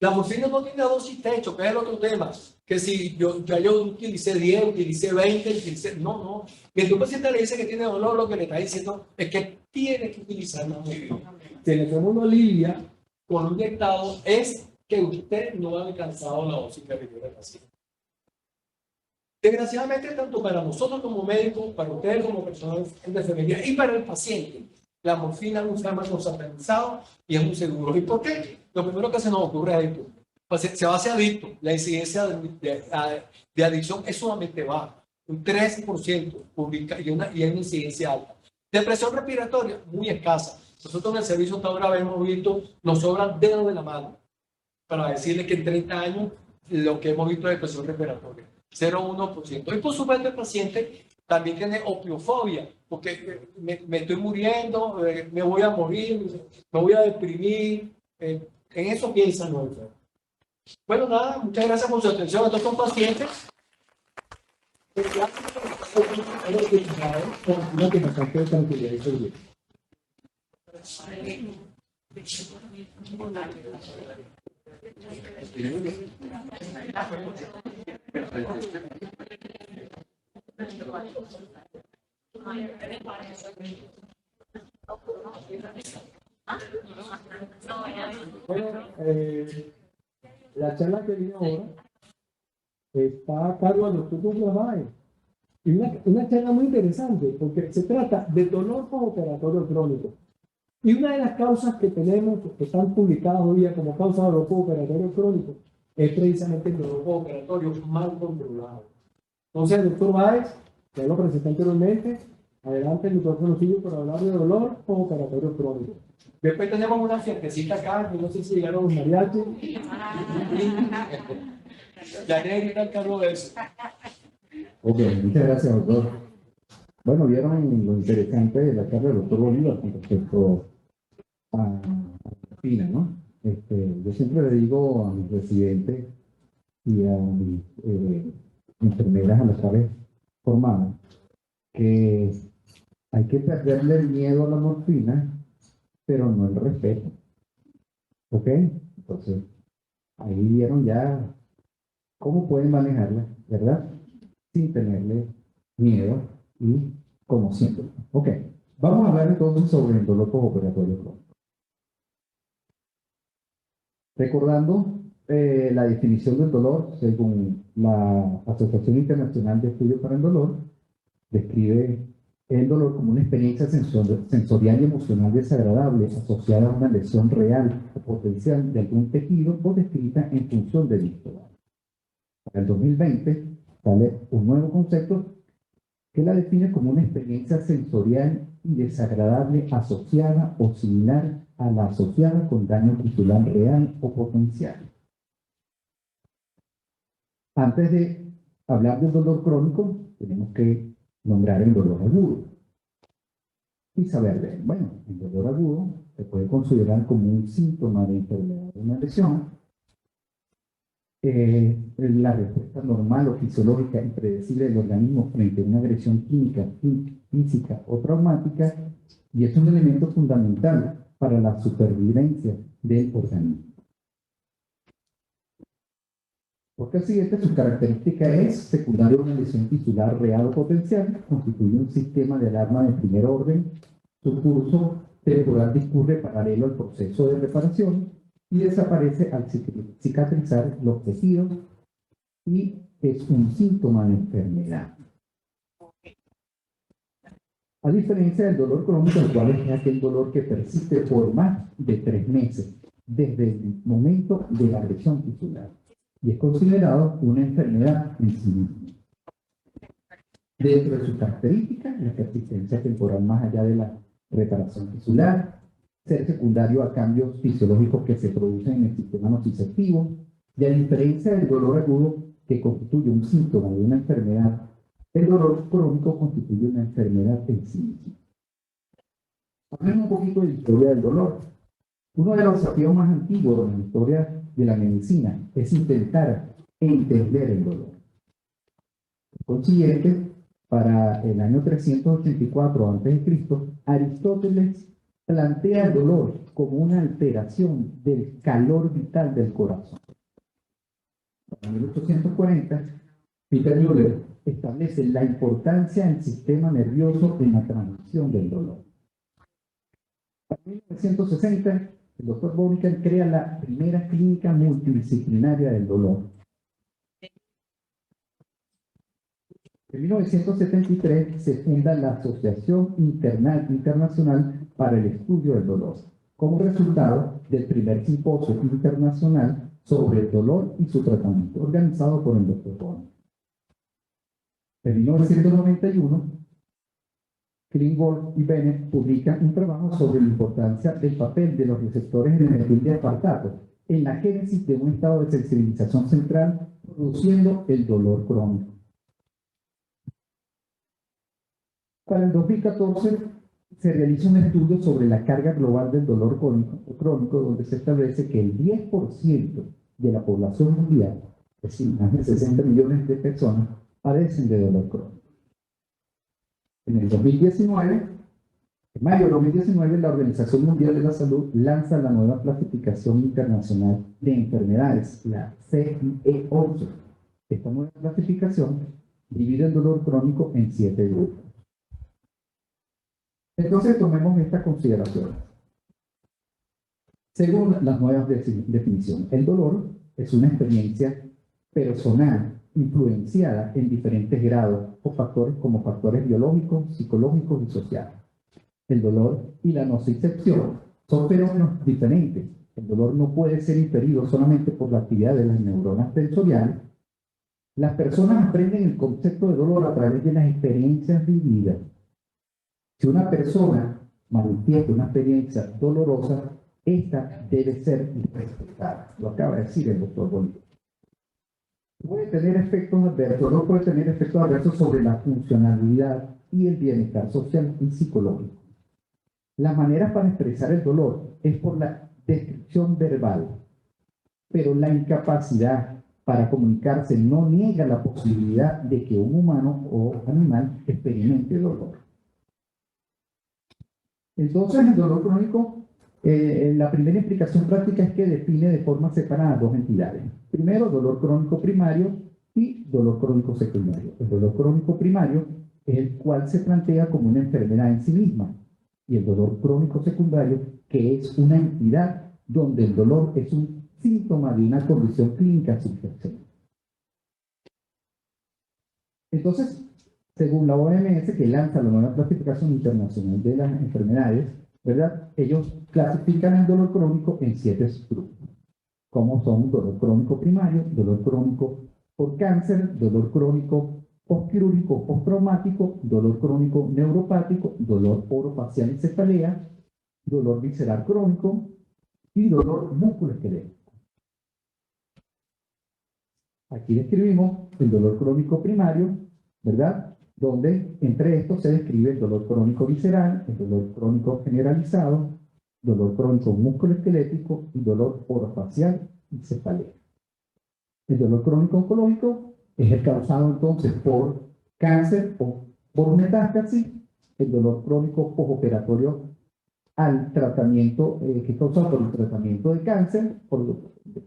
La morfina no tiene dosis techo, que es el otro tema. Que si yo utilicé 10, utilicé 20, no. Que tu paciente le dice que tiene dolor, lo que le está diciendo es que tiene que utilizar más morfina. Si le ponemos una Lilia con un inyectado, es que usted no ha alcanzado la dosis que requiere el paciente. Desgraciadamente, tanto para nosotros como médicos, para ustedes como personal de enfermería y para el paciente, la morfina es un fármaco satanizado y es muy seguro. ¿Y por qué? Lo primero que se nos ocurre es esto. Se va a hacer adicto. La incidencia de adicción es sumamente baja, un 13% publica, y hay una incidencia alta. Depresión respiratoria, muy escasa. Nosotros en el servicio hasta ahora hemos visto, nos sobran dedos de la mano para decirle que en 30 años lo que hemos visto es depresión respiratoria. 0,1%. Y por supuesto el paciente también tiene opiofobia, porque me estoy muriendo, me voy a morir, me voy a deprimir. En eso piensan los enfermos. Bueno, nada, muchas gracias por su atención. Estos son pacientes. Bueno, la charla que viene ahora está a cargo del doctor Douglas Baez. Y una charla muy interesante, porque se trata de dolor postoperatorio crónico. Y una de las causas que tenemos, que están publicadas hoy día como causa de dolor postoperatorio crónico, es precisamente el dolor postoperatorio mal controlado. Entonces, el doctor Baez, que lo presenté anteriormente, adelante el micrófono suyo para hablar de dolor postoperatorio crónico. Después tenemos una fiestecita acá, que no sé si llegaron los mariachis. Ya está el carro de eso. Ok, muchas gracias, doctor. Bueno, vieron lo interesante de la charla del doctor Bolívar con respecto a la morfina, ¿no? Yo siempre le digo a mis residentes y a mis enfermeras a las cuales formamos que hay que perderle el miedo a la morfina, pero no el respeto. ¿Ok? Entonces, ahí vieron ya cómo pueden manejarla, ¿verdad? Sin tenerle miedo y como siempre. Ok, vamos a hablar entonces sobre el dolor postoperatorio crónico. Recordando la definición del dolor, según la Asociación Internacional de Estudios para el Dolor, describe el dolor como una experiencia sensorial y emocional desagradable asociada a una lesión real o potencial de algún tejido o descrita en función de dicho. Para el 2020 sale un nuevo concepto que la define como una experiencia sensorial y desagradable asociada o similar a la asociada con daño tisular real o potencial. Antes de hablar del dolor crónico, tenemos que nombrar el dolor agudo y saber de él. Bueno, el dolor agudo se puede considerar como un síntoma de enfermedad de una lesión. La respuesta normal o fisiológica y predecible del organismo frente a una agresión química, física o traumática, y es un elemento fundamental para la supervivencia del organismo. Por consiguiente, su característica es secundaria a una lesión tisular real o potencial, constituye un sistema de alarma de primer orden, su curso temporal discurre paralelo al proceso de reparación y desaparece al cicatrizar los tejidos y es un síntoma de enfermedad. A diferencia del dolor crónico, el cual es aquel dolor que persiste por más de 3 meses desde el momento de la agresión tisular y es considerado una enfermedad en sí misma. Dentro de sus características, la persistencia temporal más allá de la reparación tisular, ser secundario a cambios fisiológicos que se producen en el sistema nociceptivo, y a diferencia del dolor agudo que constituye un síntoma de una enfermedad, el dolor crónico constituye una enfermedad en sí misma. Hablemos un poquito de la historia del dolor. Uno de los desafíos más antiguos de la historia de la medicina es intentar entender el dolor. Por consiguiente, para el año 384 a.C., Aristóteles plantea el dolor como una alteración del calor vital del corazón. En 1840, Peter Müller establece la importancia del sistema nervioso en la transmisión del dolor. En 1960, el doctor Bonica crea la primera clínica multidisciplinaria del dolor. En 1973 se funda la Asociación Internacional para el Estudio del Dolor, como resultado del primer simposio internacional sobre el dolor y su tratamiento, organizado por el Dr. Bonica. En 1991, Klingworth y Bennett publican un trabajo sobre la importancia del papel de los receptores en el metil de aspartato en la génesis de un estado de sensibilización central, produciendo el dolor crónico. Para el 2014 se realiza un estudio sobre la carga global del dolor crónico, donde se establece que el 10% de la población mundial, es decir, más de 60 millones de personas, padecen de dolor crónico. En el 2019, en mayo de 2019, la Organización Mundial de la Salud lanza la nueva clasificación internacional de enfermedades, la CIE-11. Esta nueva clasificación divide el dolor crónico en 7 grupos. Entonces, tomemos esta consideración. Según las nuevas definiciones, el dolor es una experiencia personal influenciada en diferentes grados o factores como factores biológicos, psicológicos y sociales. El dolor y la nocicepción son fenómenos diferentes. El dolor no puede ser inferido solamente por la actividad de las neuronas sensoriales. Las personas aprenden el concepto de dolor a través de las experiencias vividas. Si una persona manifiesta una experiencia dolorosa, esta debe ser respetada. Lo acaba de decir el doctor Bonica. Puede tener efectos adversos, no puede tener efectos adversos sobre la funcionalidad y el bienestar social y psicológico. La manera para expresar el dolor es por la descripción verbal, pero la incapacidad para comunicarse no niega la posibilidad de que un humano o animal experimente dolor. Entonces, el dolor crónico, la primera explicación práctica es que define de forma separada dos entidades. Primero, dolor crónico primario y dolor crónico secundario. El dolor crónico primario es el cual se plantea como una enfermedad en sí misma, y el dolor crónico secundario, que es una entidad donde el dolor es un síntoma de una condición clínica subyacente. Entonces, según la OMS, que lanza la nueva clasificación internacional de las enfermedades, ¿verdad? Ellos clasifican el dolor crónico en 7 grupos, como son dolor crónico primario, dolor crónico por cáncer, dolor crónico postquirúrgico postraumático, dolor crónico neuropático, dolor orofacial y cefalea, dolor visceral crónico y dolor musculoesquelético. Aquí describimos el dolor crónico primario, ¿verdad? Donde entre estos se describe el dolor crónico visceral, el dolor crónico generalizado, dolor crónico musculoesquelético y dolor orofacial y cefalea. El dolor crónico oncológico es el causado entonces por cáncer o por metástasis. El dolor crónico postoperatorio al tratamiento que es causado por el tratamiento de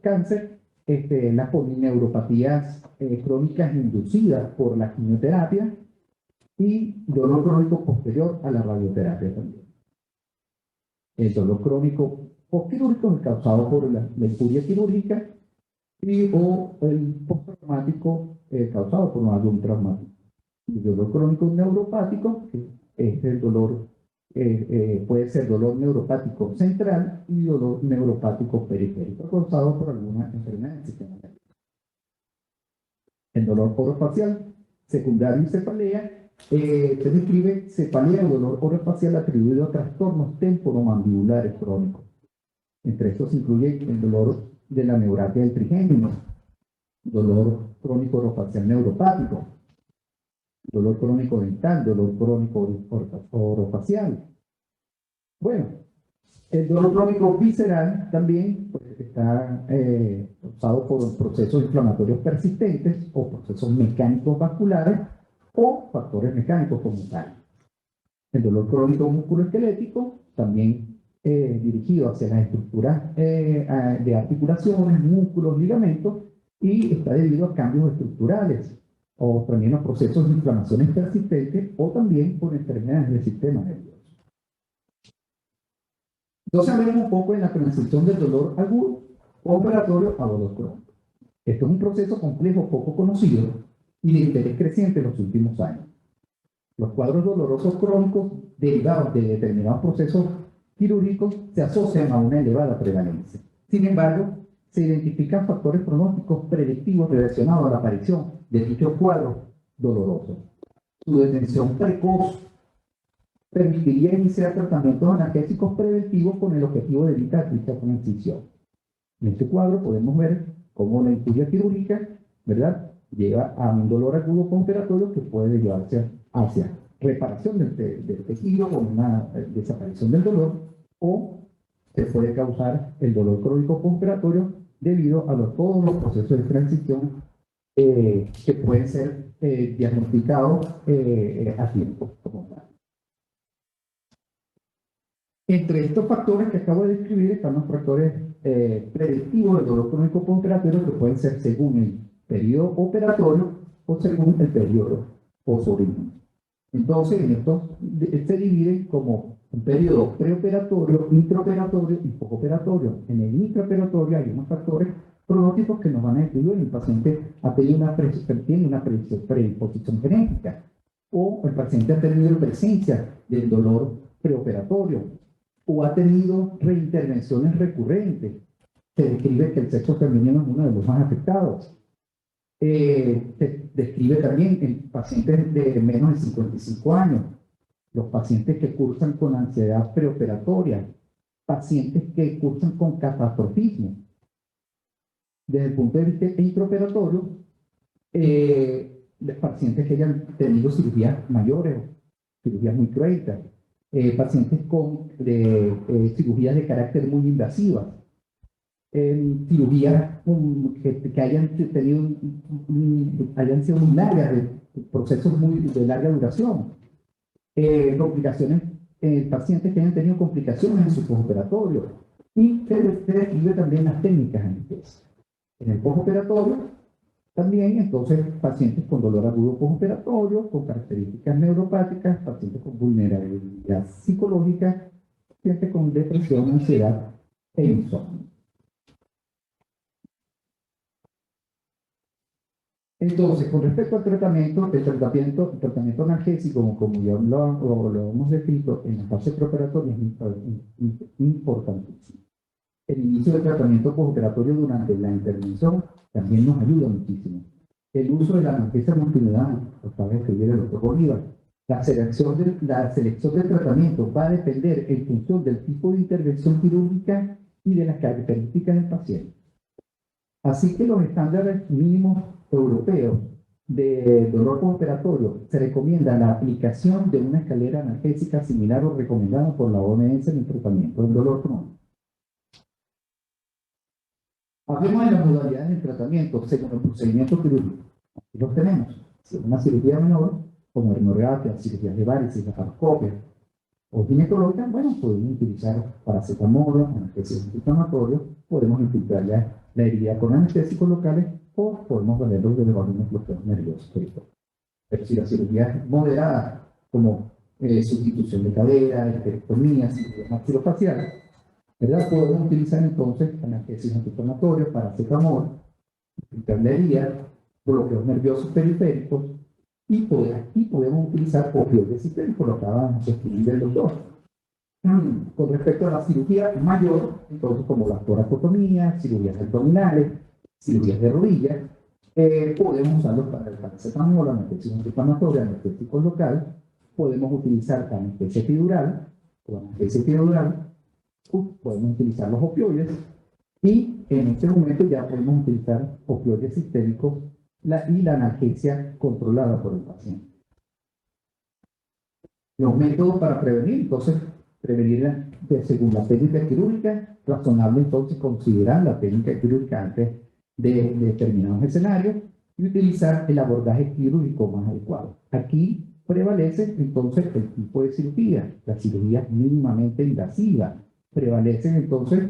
cáncer, las polineuropatías crónicas inducidas por la quimioterapia y dolor crónico posterior a la radioterapia también. El dolor crónico postquirúrgico es causado por la injuria quirúrgica o el postraumático causado por algún traumatismo. El dolor crónico neuropático, que es el dolor, puede ser dolor neuropático central y dolor neuropático periférico, causado por alguna enfermedad del sistema nervioso. El dolor orofacial secundario y cefalea, se describe cefalea o dolor orofacial atribuido a trastornos temporomandibulares crónicos. Entre estos se incluye el dolor de la neuralgia del trigémino, dolor crónico orofacial neuropático, dolor crónico dental, dolor crónico orofacial. Bueno, el dolor crónico visceral también pues, está causado por procesos inflamatorios persistentes o procesos mecánicos vasculares o factores mecánicos como tal. El dolor crónico musculoesquelético también dirigido hacia las estructuras de articulaciones, músculos, ligamentos, y está debido a cambios estructurales o también a procesos de inflamaciones persistentes o también por enfermedades del sistema nervioso. Entonces hablemos un poco en la transición del dolor agudo operatorio a dolor crónico. Esto es un proceso complejo, poco conocido y de interés creciente en los últimos años. Los cuadros dolorosos crónicos derivados de determinados procesos quirúrgicos se asocian a una elevada prevalencia. Sin embargo, se identifican factores pronósticos predictivos relacionados a la aparición de dichos cuadros dolorosos. Su detención precoz permitiría iniciar tratamientos analgésicos preventivos con el objetivo de evitar dicha transición. En este cuadro podemos ver cómo la injuria quirúrgica, ¿verdad?, lleva a un dolor agudo postoperatorio que puede llevarse hacia reparación del tejido o una desaparición del dolor, o se puede causar el dolor crónico postoperatorio debido a todos los procesos de transición que pueden ser diagnosticados a tiempo. Entre estos factores que acabo de describir están los factores predictivos del dolor crónico postoperatorio que pueden ser según el periodo operatorio o según el periodo posorigen. Entonces, en estos se dividen como un periodo preoperatorio, intraoperatorio y postoperatorio. En el intraoperatorio hay unos factores pronósticos que nos van a decir el paciente ha tenido tiene una predisposición genética o el paciente ha tenido presencia del dolor preoperatorio o ha tenido reintervenciones recurrentes. Se describe que el sexo femenino es uno de los más afectados. Se describe también en pacientes de menos de 55 años, los pacientes que cursan con ansiedad preoperatoria, pacientes que cursan con catastrofismo. Desde el punto de vista intraoperatorio, los pacientes que hayan tenido cirugías mayores, cirugías muy cruentas, pacientes con cirugías de carácter muy invasivas, cirugías que hayan tenido hayan sido muy largas, procesos de larga duración, complicaciones, pacientes que hayan tenido complicaciones en su postoperatorio, y se describe también las técnicas anestésicas. En el postoperatorio, también, entonces, pacientes con dolor agudo postoperatorio, con características neuropáticas, pacientes con vulnerabilidad psicológica, pacientes con depresión, ansiedad e insomnio. Entonces, con respecto al tratamiento, el tratamiento analgésico, como ya lo hemos descrito en la fase preoperatoria, es importantísimo. El inicio del tratamiento postoperatorio durante la intervención también nos ayuda muchísimo. El uso de la analgesia multimodal, lo acaba de escribir el doctor Bolívar. La selección del tratamiento va a depender en función del tipo de intervención quirúrgica y de las características del paciente. Así que los estándares mínimos europeos de dolor postoperatorio se recomienda la aplicación de una escalera analgésica similar o recomendada por la OMS en el tratamiento del dolor crónico. Hablemos de las modalidades del tratamiento según el procedimiento quirúrgico. Aquí los tenemos. Si es una cirugía menor, como herniorragia, cirugías de varices, laparoscopia o ginecológica, bueno, podemos utilizar paracetamol, analgésicos antiinflamatorios, podemos infiltrar la herida con anestésicos locales o podemos valerlos de algunos bloqueos nerviosos. Pero si la cirugía es moderada, como sustitución de cadera, esterectomía, cirugía maxilofacial, ¿verdad? Podemos utilizar entonces analgésicos antiinflamatorios, paracetamol, infiltrar la herida, bloqueos nerviosos periféricos, y podemos utilizar opioides sistémicos, lo acabamos de escribir el doctor. Con respecto a la cirugía mayor, entonces como las toracotomías, cirugías abdominales, cirugías de rodillas, podemos usarlos para el paracetamol, anestesia antiinflamatoria, anestésico local, podemos utilizar anestesia epidural, podemos utilizar los opioides, y en este momento ya podemos utilizar opioides sistémicos y la analgesia controlada por el paciente. Los métodos para prevenir, entonces, prevenir según la técnica quirúrgica, razonable entonces considerar la técnica quirúrgica antes de determinados escenarios y utilizar el abordaje quirúrgico más adecuado. Aquí prevalece entonces el tipo de cirugía, la cirugía mínimamente invasiva, prevalecen entonces,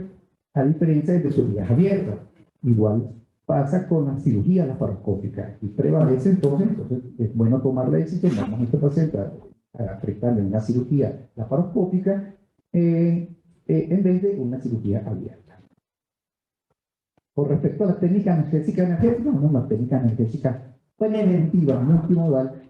a diferencia de cirugías abiertas. Igual pasa con la cirugía laparoscópica y prevalece entonces es bueno tomar la decisión, vamos a este paciente a prestarle una cirugía laparoscópica en vez de una cirugía abierta. Con respecto a las técnicas analgésicas las técnicas analgésicas preventivas multimodal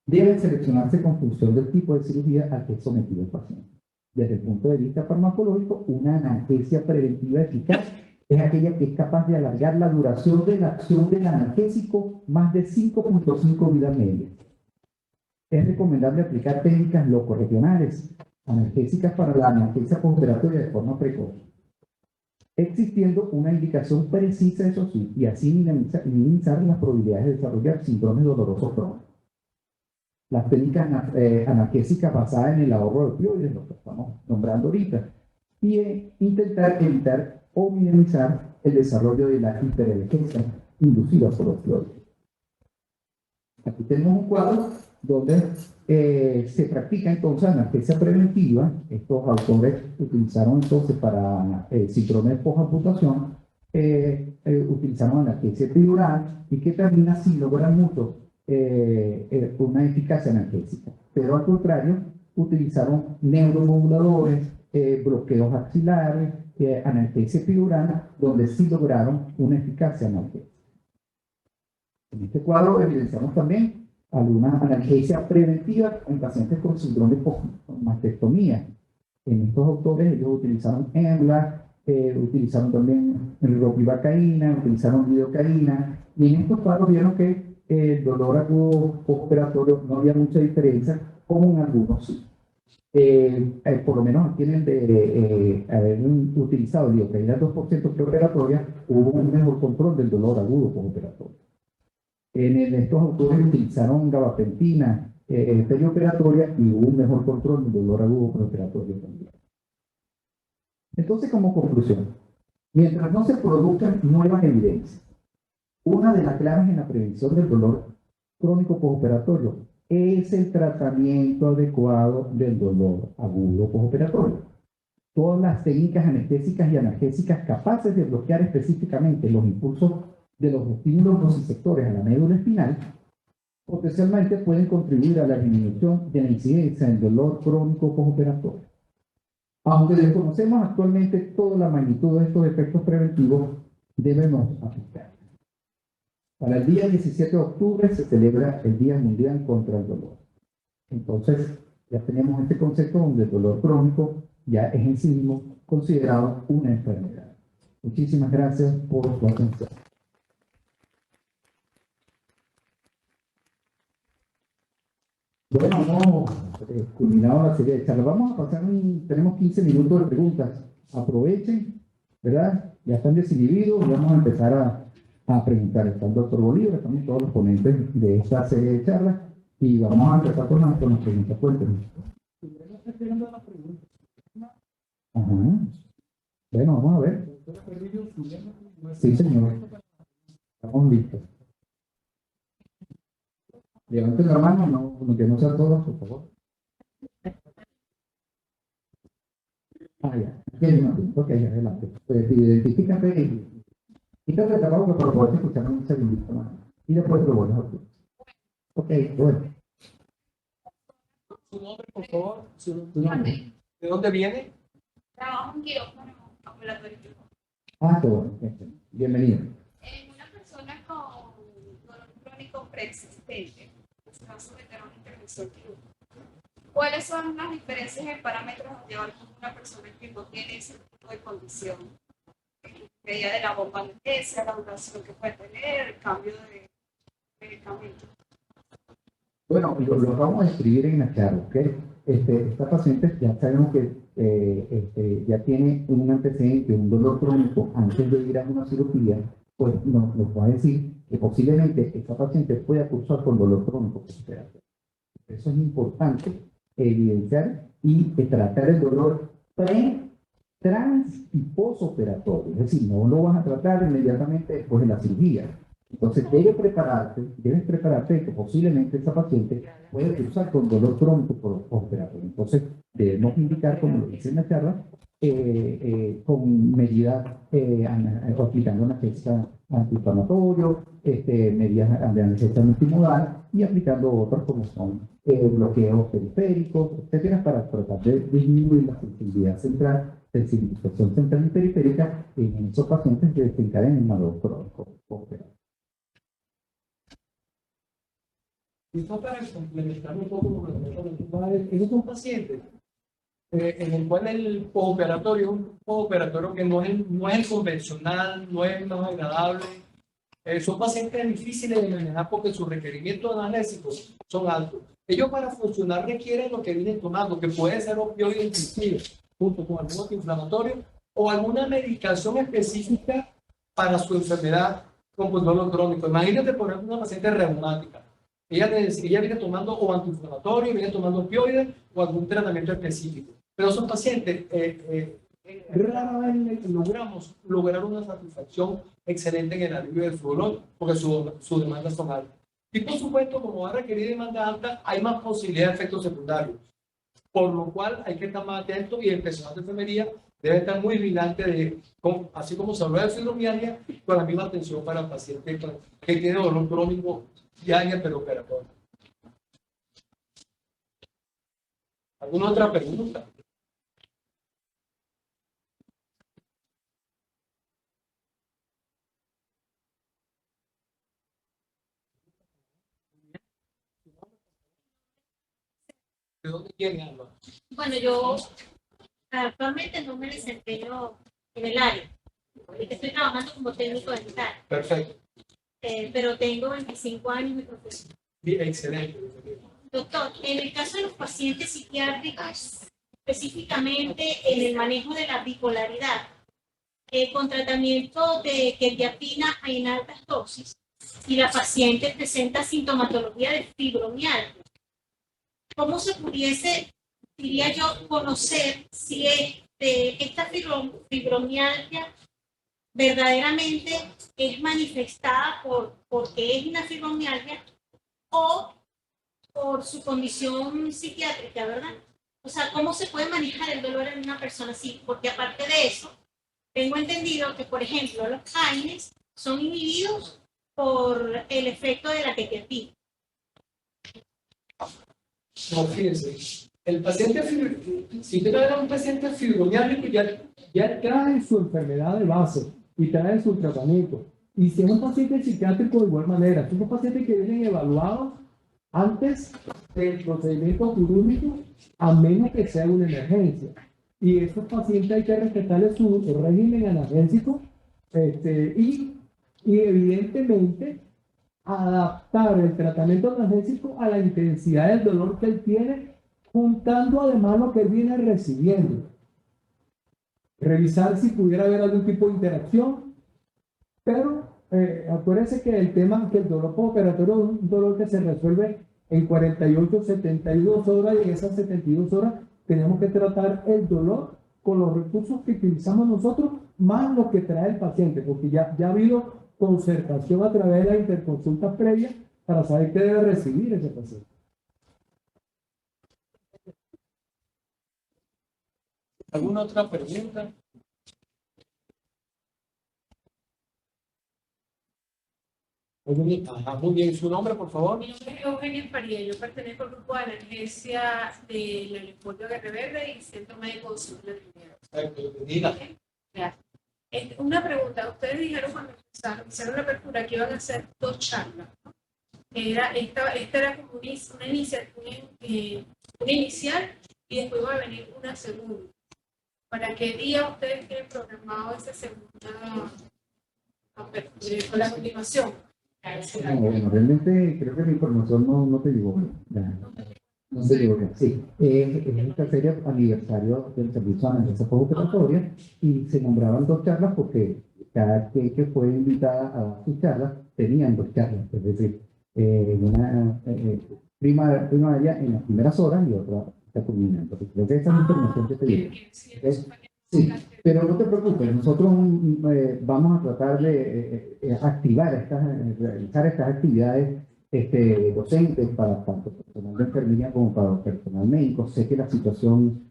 deben seleccionarse con función del tipo de cirugía al que es sometido el paciente. Desde el punto de vista farmacológico, una analgesia preventiva eficaz es aquella que es capaz de alargar la duración de la acción del analgésico más de 5.5 vidas medias. Es recomendable aplicar técnicas locorregionales analgésicas para la analgesia postoperatoria de forma precoz, existiendo una indicación precisa, eso sí, y así minimizar las probabilidades de desarrollar síndromes dolorosos crónicos. Las técnicas analgésicas basadas en el ahorro de opioides, lo que estamos nombrando ahorita, y intentar evitar o minimizar el desarrollo de la hiperalgesia inducida por opioides. Aquí tenemos un cuadro donde se practica entonces analgesia preventiva. Estos autores utilizaron entonces para síndrome de postamputación, utilizaron analgesia epidural y que termina sin lograr mucho una eficacia analgésica. Pero al contrario, utilizaron neuromoduladores, bloqueos axilares, analgesia epidural, donde sí lograron una eficacia analgésica. En este cuadro evidenciamos también alguna analgesia preventiva en pacientes con síndrome de postmastectomía. En estos autores ellos utilizaron EMBLA, utilizaron también ropivacaína, utilizaron lidocaína, y en estos cuadros vieron que el dolor agudo postoperatorio no había mucha diferencia, como en algunos sí. Por lo menos aquí en el de haber utilizado lidocaína 2% preoperatoria, hubo un mejor control del dolor agudo postoperatorio. Estos autores utilizaron gabapentina perioperatoria y hubo un mejor control del dolor agudo preoperatorio también. Entonces, como conclusión, mientras no se produzcan nuevas evidencias, una de las claves en la prevención del dolor crónico postoperatorio es el tratamiento adecuado del dolor agudo postoperatorio. Todas las técnicas anestésicas y analgésicas capaces de bloquear específicamente los impulsos de los estímulos nociceptores a la médula espinal potencialmente pueden contribuir a la disminución de la incidencia del dolor crónico postoperatorio. Aunque desconocemos actualmente toda la magnitud de estos efectos preventivos, debemos aplicar. Para el día 17 de octubre se celebra el Día Mundial contra el Dolor. Entonces, ya tenemos este concepto donde el dolor crónico ya es en sí mismo considerado una enfermedad. Muchísimas gracias por su atención. Bueno, hemos culminado la serie de charlas. Vamos a pasar tenemos 15 minutos de preguntas. Aprovechen, ¿verdad? Ya están desinhibidos y vamos a empezar a preguntar. Está el doctor Bolívar, estamos todos los ponentes de esta serie de charlas y vamos a empezar con las preguntas. Cuéntenos. Ajá. Bueno, vamos a ver. Sí, señor. Estamos listos. Levanten la mano, no, que no sean todos, por favor. Ya. Aquí hay una. Ok, adelante. Pues, identifícate y quítate el tapaboca para poder escuchar un segundito más. Y después lo vuelves a hacer. Ok, bueno. Su nombre, por favor. Su nombre. ¿De dónde viene? Trabajo en quirófano ambulatorio. Qué bueno. Bienvenido. Una persona con dolor crónico preexistente se va a someter a una intervención quirúrgica. ¿Cuáles son las diferencias en parámetros a llevar con una persona que no tiene ese tipo de condición? Medida de la bomba analgésica, la duración que puede tener, el cambio de medicamento. Bueno, lo vamos a escribir en la charla, ¿ok? Esta paciente ya sabemos que ya tiene un antecedente, un dolor crónico antes de ir a una cirugía, pues nos va a decir que posiblemente esta paciente pueda cursar con dolor crónico postoperatorio. Eso es importante evidenciar y tratar el dolor trans y postoperatorio. Es decir, no lo vas a tratar inmediatamente después de la cirugía. Entonces debes prepararte que posiblemente esa paciente puede cursar con dolor crónico postoperatorio. Entonces debemos indicar, como lo dice en la charla, con medidas, aplicando analgesia antiinflamatorio, medidas de analgesia multimodal y aplicando otros como son bloqueos periféricos, etcétera, para tratar de disminuir la sensibilidad central, sensibilización central y periférica en esos pacientes que desencadenen dolor crónico postoperatorio. Y esto para complementar un poco lo que comentaba, es un paciente en el cual el postoperatorio es un postoperatorio que no es el convencional, no es el más agradable. Son pacientes difíciles de manejar porque sus requerimientos analgésicos son altos. Ellos para funcionar requieren lo que vienen tomando, que puede ser opioide inclusive, junto con algún antiinflamatorio o alguna medicación específica para su enfermedad como el dolor crónico. Imagínate, por ejemplo, una paciente reumática. Ella viene tomando o antiinflamatorio, viene tomando opioides o algún tratamiento específico. Pero son pacientes, rara vez logramos lograr una satisfacción excelente en el alivio del dolor porque sus demandas son altas. Y por supuesto, como va a requerir demanda alta, hay más posibilidad de efectos secundarios. Por lo cual hay que estar más atento y el personal de enfermería debe estar muy vigilante así como se habló de fibromialgia, con la misma atención para el paciente que tiene dolor crónico ya en el perioperatorio. ¿Alguna otra pregunta? ¿De dónde quieren hablar? Bueno, yo actualmente no me desempeño en el área, porque estoy trabajando como técnico dental, Perfecto. pero tengo 25 años de profesión. Bien, excelente. Doctor, en el caso de los pacientes psiquiátricos, específicamente en el manejo de la bipolaridad, con tratamiento de quetiapina en altas dosis, y la paciente presenta sintomatología de fibromialgia, ¿cómo se pudiese, diría yo, conocer si esta fibromialgia verdaderamente es manifestada porque es una fibromialgia o por su condición psiquiátrica, ¿verdad? O sea, ¿cómo se puede manejar el dolor en una persona así? Porque aparte de eso, tengo entendido que, por ejemplo, los AINES son inhibidos por el efecto de la quetiapina. No, fíjense, el paciente, si usted trae a un paciente fibromialgico, ya trae su enfermedad de base y trae su tratamiento. Y si es un paciente psiquiátrico, de igual manera, son pacientes que vienen evaluados antes del procedimiento quirúrgico, a menos que sea una emergencia. Y estos pacientes hay que respetarles su régimen analgésico y evidentemente adaptar el tratamiento analgésico a la intensidad del dolor que él tiene, juntando además lo que él viene recibiendo. Revisar si pudiera haber algún tipo de interacción, pero acuérdense que el dolor postoperatorio es un dolor que se resuelve en 48, 72 horas, y en esas 72 horas tenemos que tratar el dolor con los recursos que utilizamos nosotros, más lo que trae el paciente, porque ya ha habido concertación a través de la interconsulta previa para saber qué debe recibir ese paciente. ¿Alguna otra pregunta? Ajá, muy bien. ¿Su nombre, por favor? Mi nombre es Eugenia Faría. Yo pertenezco al grupo de analgesia de la Leopoldo Guerreverde y Centro Médico de Sur de Primero. Gracias. Una pregunta. Ustedes dijeron cuando hicieron la apertura que iban a hacer 2 charlas, ¿no? Esta era como una inicial y después va a venir una segunda. ¿Para qué día ustedes tienen programado esa segunda con la continuación? Bueno, realmente creo que la información no te llegó. No te llegó bien. Sí, es el tercer aniversario del servicio de analgesia postoperatoria y se nombraban 2 charlas porque cada que fue invitada a dar sus charlas tenían 2 charlas, es decir, una primaria en las primeras horas y otra está culminando. Creo que esa es la información que te digo. Sí, pero no te preocupes, nosotros vamos a tratar de realizar estas actividades docentes, para tanto personal de enfermería como para personal médico. Sé que la situación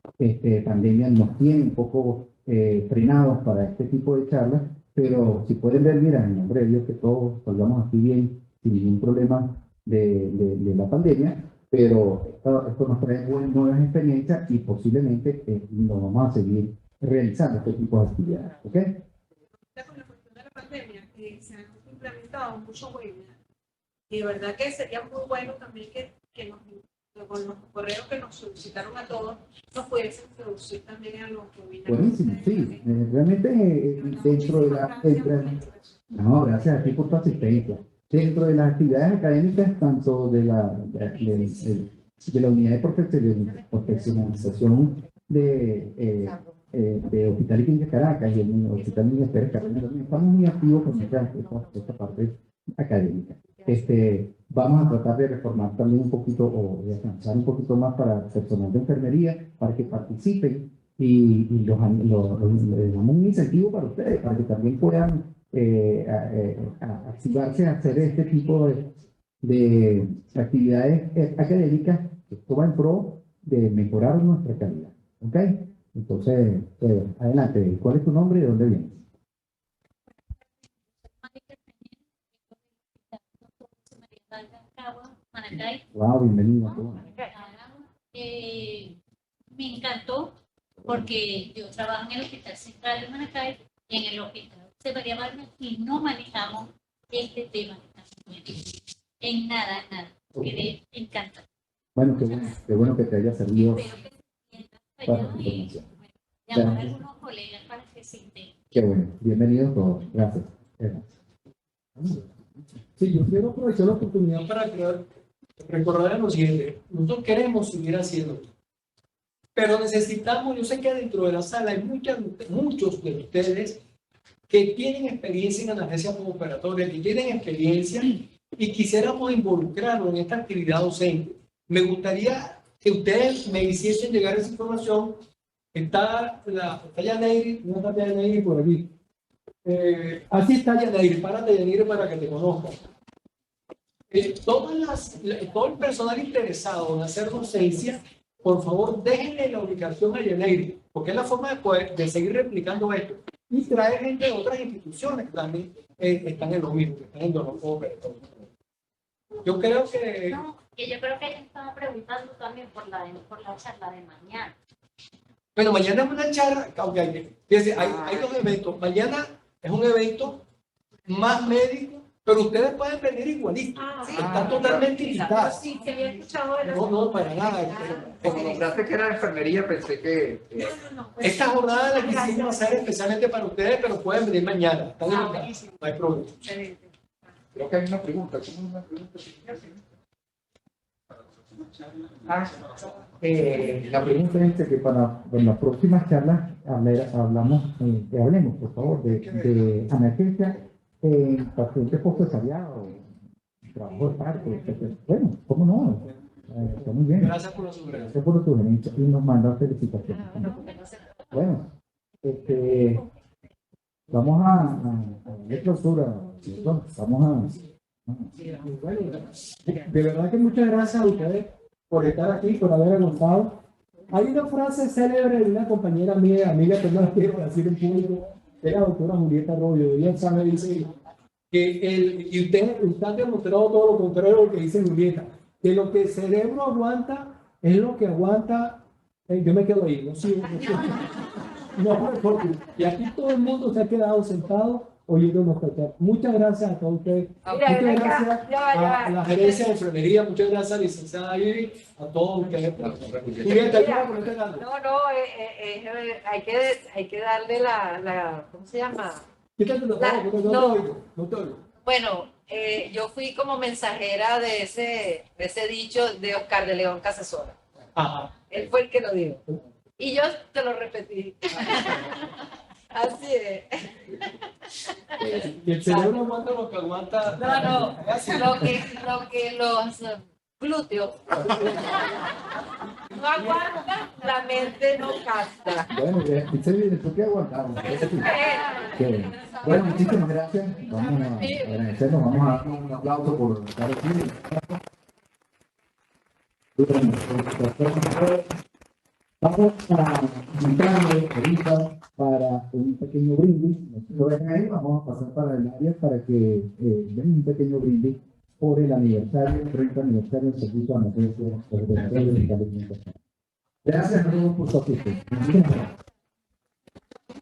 pandemia nos tiene un poco frenados para este tipo de charlas, pero si pueden ver, mira, en nombre de Dios, que todos salgamos aquí bien, sin ningún problema de la pandemia, pero esto nos trae nuevas experiencias y posiblemente nos vamos a seguir realizando este tipo de actividades. ¿Ok? Con la cuestión de la pandemia, se han implementado muchos webinars. Y de verdad que sería muy bueno también que con los correos que nos solicitaron a todos, nos pudiesen introducir también a los webinars. Buenísimo, sí. Realmente dentro de la... No, gracias a ti por tu asistencia. Dentro de las actividades académicas, tanto de la unidad de profesionalización de Hospital y Clínica Caracas y el Hospital Ministerio de Caracas, estamos muy activos con esta parte académica. Vamos a tratar de reformar también un poquito o de avanzar un poquito más para el personal de enfermería, para que participen y les damos un incentivo para ustedes, para que también puedan activarse a hacer este tipo de actividades académicas que esto va en pro de mejorar nuestra calidad. ¿Ok? Entonces, adelante. ¿Cuál es tu nombre y de dónde vienes? Wow, bienvenido. Me encantó porque yo trabajo en el Hospital Central de Maracay y en el Hospital de María Vargas y no manejamos este tema. En nada. Me encanta. Bueno, qué bueno que te haya servido. Espero que se sientan allá y llamar a algunos colegas para que se integren. Qué bueno, bienvenidos todos. Gracias. Sí, yo quiero aprovechar la oportunidad para recordar lo siguiente. Nosotros queremos seguir haciendo, pero necesitamos, yo sé que dentro de la sala hay muchos de ustedes que tienen experiencia en analgesia postoperatoria, que tienen experiencia y quisiéramos involucrarlos en esta actividad docente. Me gustaría que ustedes me hiciesen llegar esa información. Está Yaneiri, no está Yaneiri por aquí. Así está Yaneiri, párate Yaneiri para que te conozcan. Todo el personal interesado en hacer docencia, por favor, déjenle la ubicación a Yaneiri, porque es la forma de seguir replicando esto. Y traer gente de otras instituciones que también están en lo mismo, que están en dolor postoperatorio. Yo creo que... No, que yo creo que ella estaba preguntando también por la charla de mañana. Bueno, mañana es una charla, aunque hay dos eventos. Mañana es un evento más médico, pero ustedes pueden venir igualito. Están totalmente invitados. Sí, se había escuchado de la... No, para nada. Como nombraste que era de enfermería, pensé que... Esta jornada la quisimos hacer especialmente para ustedes, pero pueden venir mañana. Están invitados. No hay problema. Creo que hay una pregunta. ¿Cómo es una pregunta? La pregunta es que para las próximas charlas hablemos, por favor, de analgesia en pacientes postcesariados, trabajo de parto, etc. Bueno, ¿cómo no? Está muy bien. Gracias por la sugerencia. Gracias por la sugerencia y nos manda felicitaciones. Bueno, vamos a la clausura. Vamos De verdad que muchas gracias a ustedes por estar aquí, por haber aguantado. Hay una frase célebre de una compañera mía, amiga que no la quiero decir en público, que es la doctora Julieta Arroyo. Ella sabe, dice que y ustedes han demostrado todo lo contrario de lo que dice Julieta, que lo que el cerebro aguanta es lo que aguanta. Yo me quedo ahí, no sigo. No, porque y aquí todo el mundo se ha quedado sentado oyéndonos cantar. Muchas gracias a todos ustedes. Muchas gracias a la gerencia de enfermería, muchas gracias, licenciada Ivy, a todos ustedes. Julieta, hay que darle la ¿cómo se llama? Quítate los ojos, no te oigo. Bueno, yo fui como mensajera de ese dicho de Oscar de León Casasola. Ajá. Él fue el que lo dijo. Y yo te lo repetí. Así es. Y el cerebro aguanta lo que aguanta. No, lo que los glúteos. no aguanta, la mente no capta. Bueno, ¿por qué aguantamos? Sí. Bueno, muchísimas gracias. Vamos a agradecernos, vamos a dar un aplauso por estar aquí. Vamos a invitarle ahorita para un pequeño brindis. Lo ven ahí, vamos a pasar para el área para que den un pequeño brindis por el aniversario, 30 aniversario del servicio a nosotros, los de Gracias a todos por su asistencia.